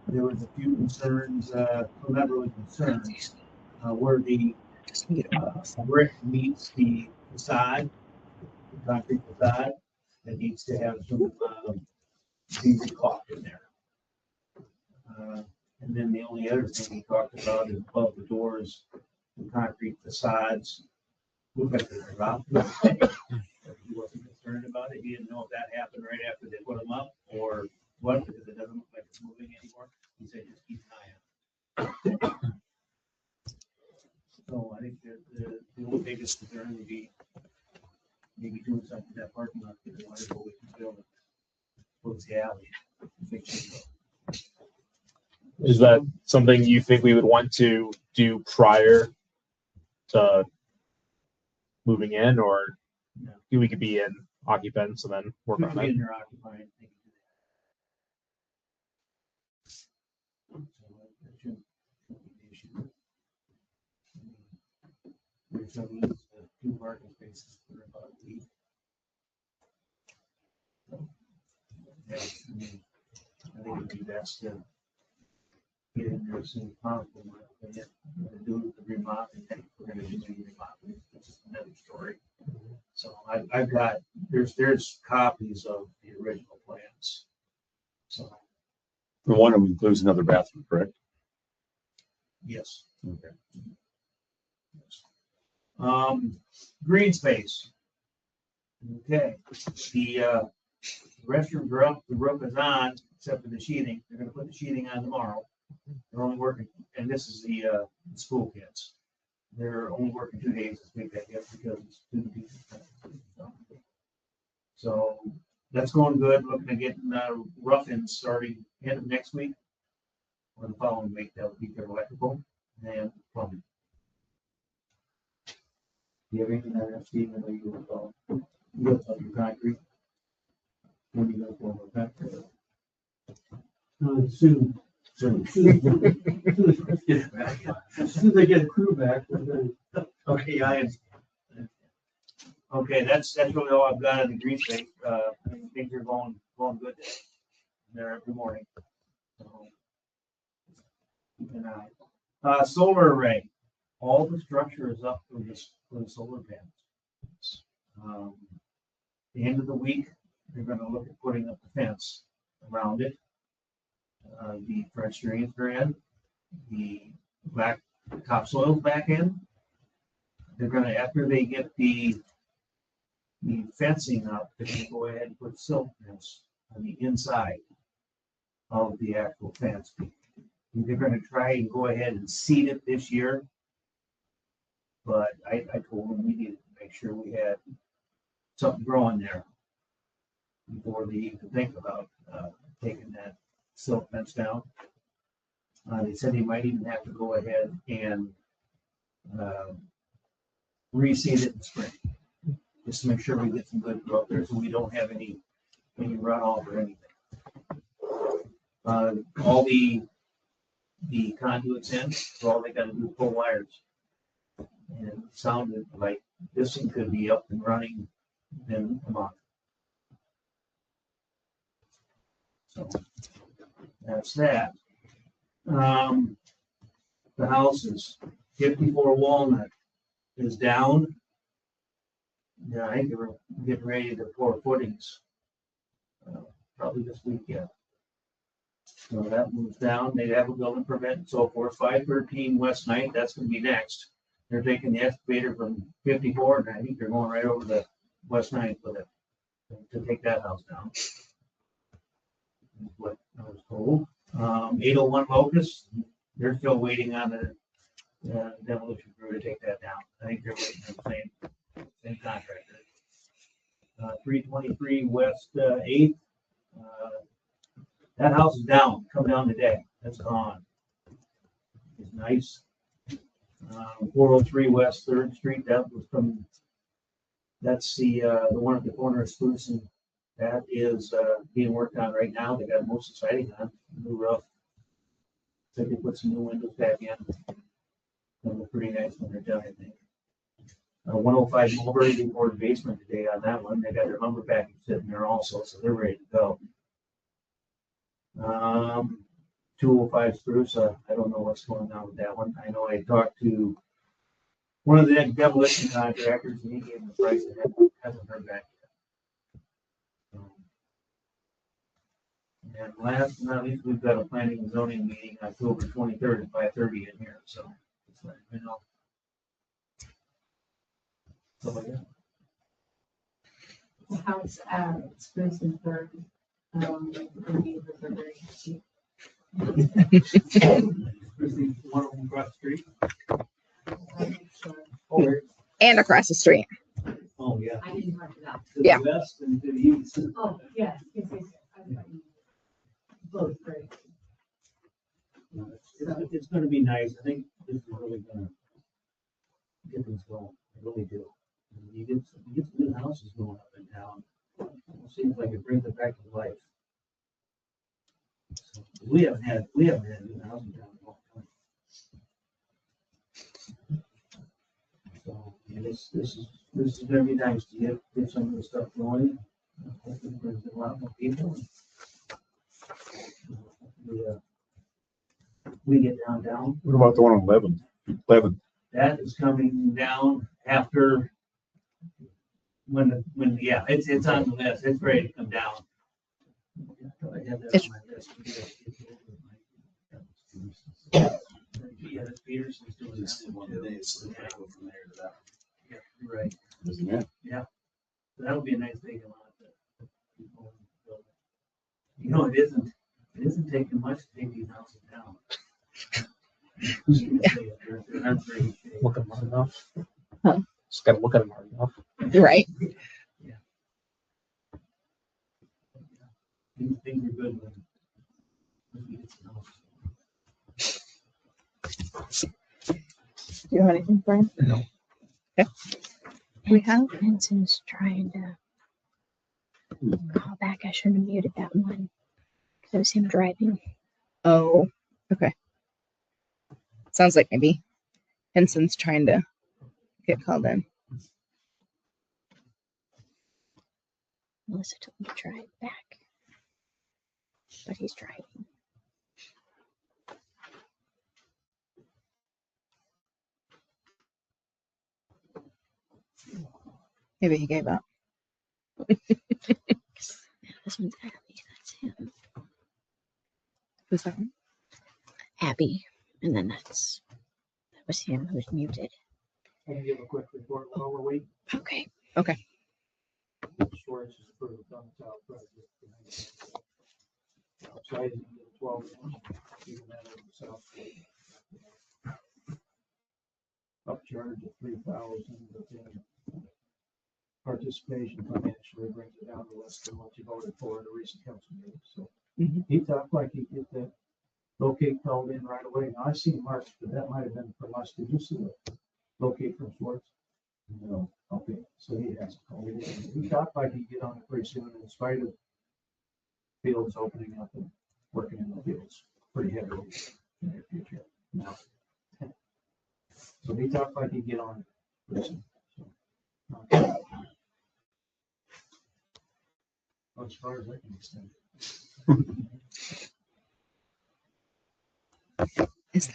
There was a few concerns, well, not really concerns, where the brick meets the facade, the concrete facade, that needs to have some be caulked in there. And then the only other thing he talked about is above the doors, the concrete facades. Look like they're about. He wasn't concerned about it. He didn't know if that happened right after they put them up or what, because it doesn't look like it's moving anymore. He said just keep an eye on it. So I think the only biggest concern would be maybe doing something to that parking lot, get the water go away from the building. Towards the alley. Is that something you think we would want to do prior to moving in, or No. we could be in occupants and then work on it? In there occupying. They can do that. So that shouldn't be an issue. There's some use of 2 parking spaces for about a week. Yeah, I mean, I think it'd be best to get in there as soon as possible. And do the remodeling. We're gonna do the remodeling. It's just another I've got, there's copies of the original plans. So, The one of them includes another bathroom, correct? yes. Okay. Green space. Okay, the restrooms are up, the roof is on, except for the sheeting. They're gonna put the sheeting on tomorrow. They're only working, and this is the school kids. They're only working 2 days this week, I guess, because it's student teachers. So that's going good. Looking at getting rough-ins starting end of next week or the following week. That would be their electrical and plumbing. Do you have anything on that, Steve? I know you were your concrete. When you go for a concrete? Soon. Soon. As soon as they get a crew back, we're gonna. Okay, okay, that's really all I've got on the green space. Things are going good there every morning. So, keep an eye. Solar array. All the structure is up for the solar panels. The end of the week, they're going to look at putting up the fence around it. The French drains are in. The black topsoil's back in. They're going to, after they get the fencing up, they're going to go ahead and put silk fence on the inside of the actual fence. They're going to try and go ahead and seed it this year. But I told them we needed to make sure we had something growing there before they even think about taking that silk fence down. They said they might even have to go ahead and reseed it in spring, just to make sure we get some good growth there, so we don't have any runoff or anything. All the conduits in, so all they got to do is pull wires. And it sounded like this thing could be up and running in a month. So that's that. The house is 54 Walnut is down. Yeah, I think they were getting ready to pour footings probably this weekend. So that moves down. They have a building permit and so forth. 513 West 9th, that's going to be next. They're taking the excavator from 54, and I think they're going right over the West 9th with it to take that house down. That's what I was told. 801 Locust, they're still waiting on the demolition crew to take that down. I think they're waiting on the same contractor. 323 West 8th, that house is down, come down today. That's gone. It's nice. 403 West 3rd Street, that was from, that's the one at the corner of Spruce, and that is being worked on right now. They got most of the siding on, new roof. So they put some new windows back in. They'll look pretty nice when they're done, I think. 105 Mulberry, they poured the basement today on that one. They got their lumber package sitting there also, so they're ready to go. 205 Spruce, I don't know what's going on with that one. I know I talked to one of the demolition contractors, and he gave me the price, and hasn't heard back yet. And last but not least, we've got a planning and zoning meeting October 23rd at 5:30 in here, so just let me know. So, yeah. The house at Spruce and Third, the neighbors are very happy. One of them across the street. Sure. And across the street. Oh, yeah. I didn't mark it up. To Yeah. the west and to the east. Oh, yes, yes, yes, yes. I thought you- Both great. It's gonna be nice. I think this is really gonna get things going. I really do. You get some new houses going up in town. It seems like it brings it back to life. So we haven't had a new house in town in a long time. So, and this is gonna be nice to get some of the stuff going. Hopefully it brings in a lot more people. We get downtown. What about the one on 11? 11. That is coming down after Yeah, it's on the list. It's ready to come down. I had that on my list. Yeah, the Peterson's doing Just that one one day, too. so they go from there to that. Yeah, you're right. Isn't it? So that'll be a nice big amount that people build. You know, it isn't taking much to take these houses down. They're not very big. Look at them hard enough. Huh? Just gotta look at them hard enough. Right. Things are good when we get some houses. Do you have anything, Brian? No. Okay. We have. Benson's trying to call back. I should have muted that one. That was him driving. Oh, okay. Sounds like maybe Henson's trying to get called in. Melissa told me to try it back. But he's driving. Maybe he gave up. This one's Abby. That's him. Who's that one? Abby. And then that was him who's muted. I can give a quick report while we're waiting. Okay. Storage is approved on the south project. Outside, you can get a 12 inch, even that on the south. Upcharge of 3,000, but then participation financially brings it down to less than what you voted for in a recent council meeting. So Mhm. he talked like he'd get that locate called in right away. Now I seen March, but that might have been from us. Did you see the locate from Schwartz? No. Okay, so he has called in. He talked like he'd get on it pretty soon in spite of fields opening up and working in the fields pretty heavily in the future now. So he talked like he'd get on it pretty soon. So, as far as I can extend it. Is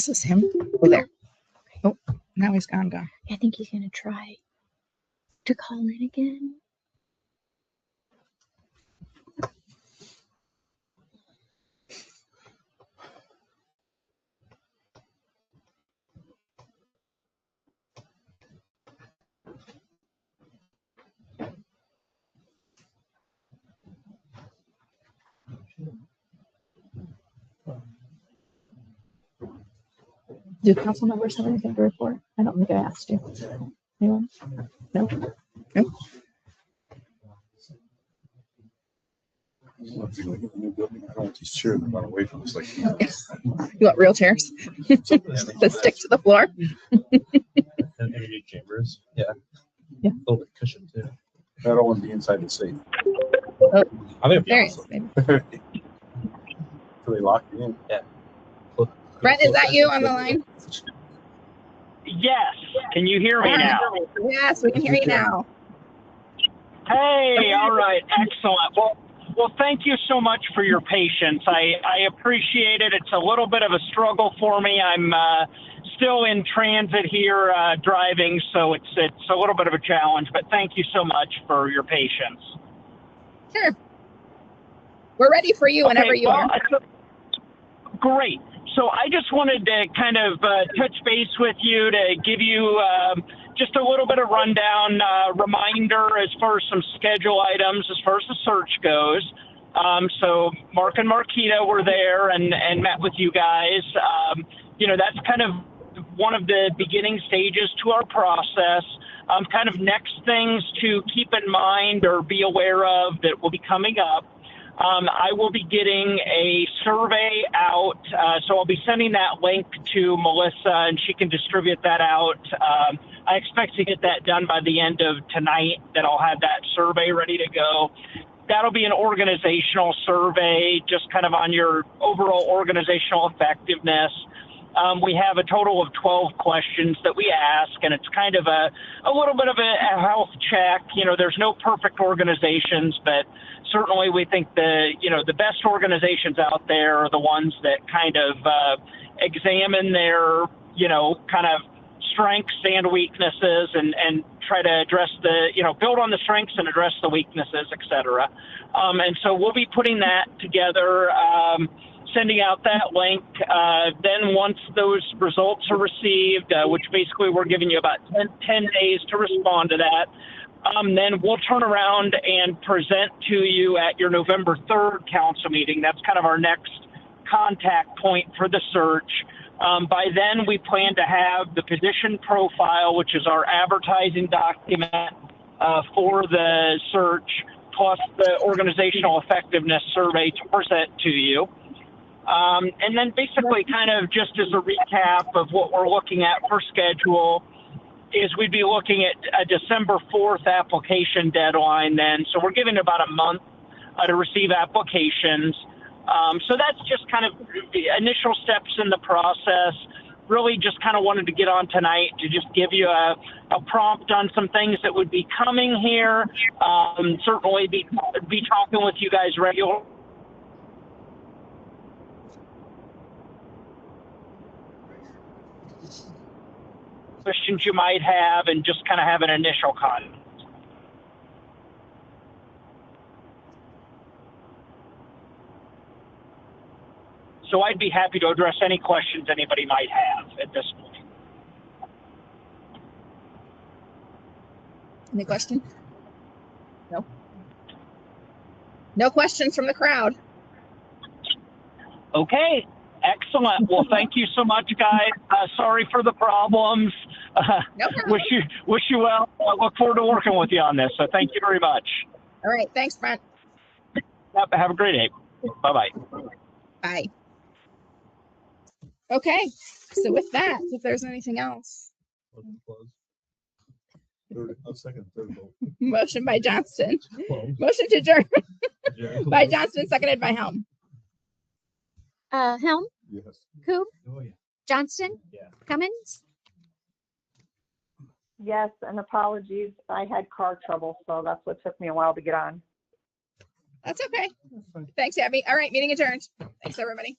this him? Oh, there. Oh, now he's gone. I think he's going to try to call in again. Do council members have anything to report? I don't think I asked you. Anyone? No? No? If you look at the new building, I don't want these chairs that run away from us like. You want real chairs that stick to the floor? And energy chambers. Yeah. Yeah. A little bit cushion too. I don't want to be inside the safe. I think it'd be There he is, awesome. baby. So they lock you in. Brent, is that you on the line? Yes. Can you hear me now? Yes, we can hear you now. Hey, all right. Excellent. Well, thank you so much for your patience. I appreciate it. It's a little bit of a struggle for me. I'm still in transit here driving, so it's a little bit of a challenge, but thank you so much for your patience. Sure. We're ready for you whenever you are. Great. So I just wanted to kind of touch base with you to give you just a little bit of rundown, reminder as far as some schedule items as far as the search goes. So Mark and Marquita were there and met with you guys. That's kind of one of the beginning stages to our process. Kind of next things to keep in mind or be aware of that will be coming up. I will be getting a survey out, so I'll be sending that link to Melissa and she can distribute that out. I expect to get that done by the end of tonight, that I'll have that survey ready to go. That'll be an organizational survey, just kind of on your overall organizational effectiveness. We have a total of 12 questions that we ask, and it's kind of a little bit of a health check. There's no perfect organizations, but certainly we think the best organizations out there are the ones that kind of examine their, kind of strengths and weaknesses and try to address build on the strengths and address the weaknesses, et cetera. And so we'll be putting that together, sending out that link. Then once those results are received, which basically we're giving you about 10 days to respond to that, then we'll turn around and present to you at your November 3rd council meeting. That's kind of our next contact point for the search. By then, we plan to have the position profile, which is our advertising document for the search, plus the organizational effectiveness survey to present to you. And then basically kind of just as a recap of what we're looking at for schedule is we'd be looking at a December 4th application deadline then. So we're giving about a month to receive applications. So that's just kind of the initial steps in the process. Really just kind of wanted to get on tonight to just give you a prompt on some things that would be coming here. Certainly be talking with you guys regularly. Questions you might have, and just kind of have an initial contact. So I'd be happy to address any questions anybody might have at this point. Any questions? No. No questions from the crowd. Okay, excellent. Well, thank you so much, guys. Sorry for the problems. No problem. Wish you well. I look forward to working with you on this. So thank you very much. All right. Thanks, Brent. Yep, have a great day. Bye-bye. Bye. Okay. So with that, if there's anything else, Second, third vote. motion by Johnston, motion to adjourn by Johnston, seconded by Helm. Helm, Yes. Coop, Oh, yeah. Johnston, Yeah. Cummins. Yes, and apologies. I had car trouble, so that's what took me a while to get on. That's okay. Thanks, Abby. All right. Meeting adjourned. Thanks, everybody.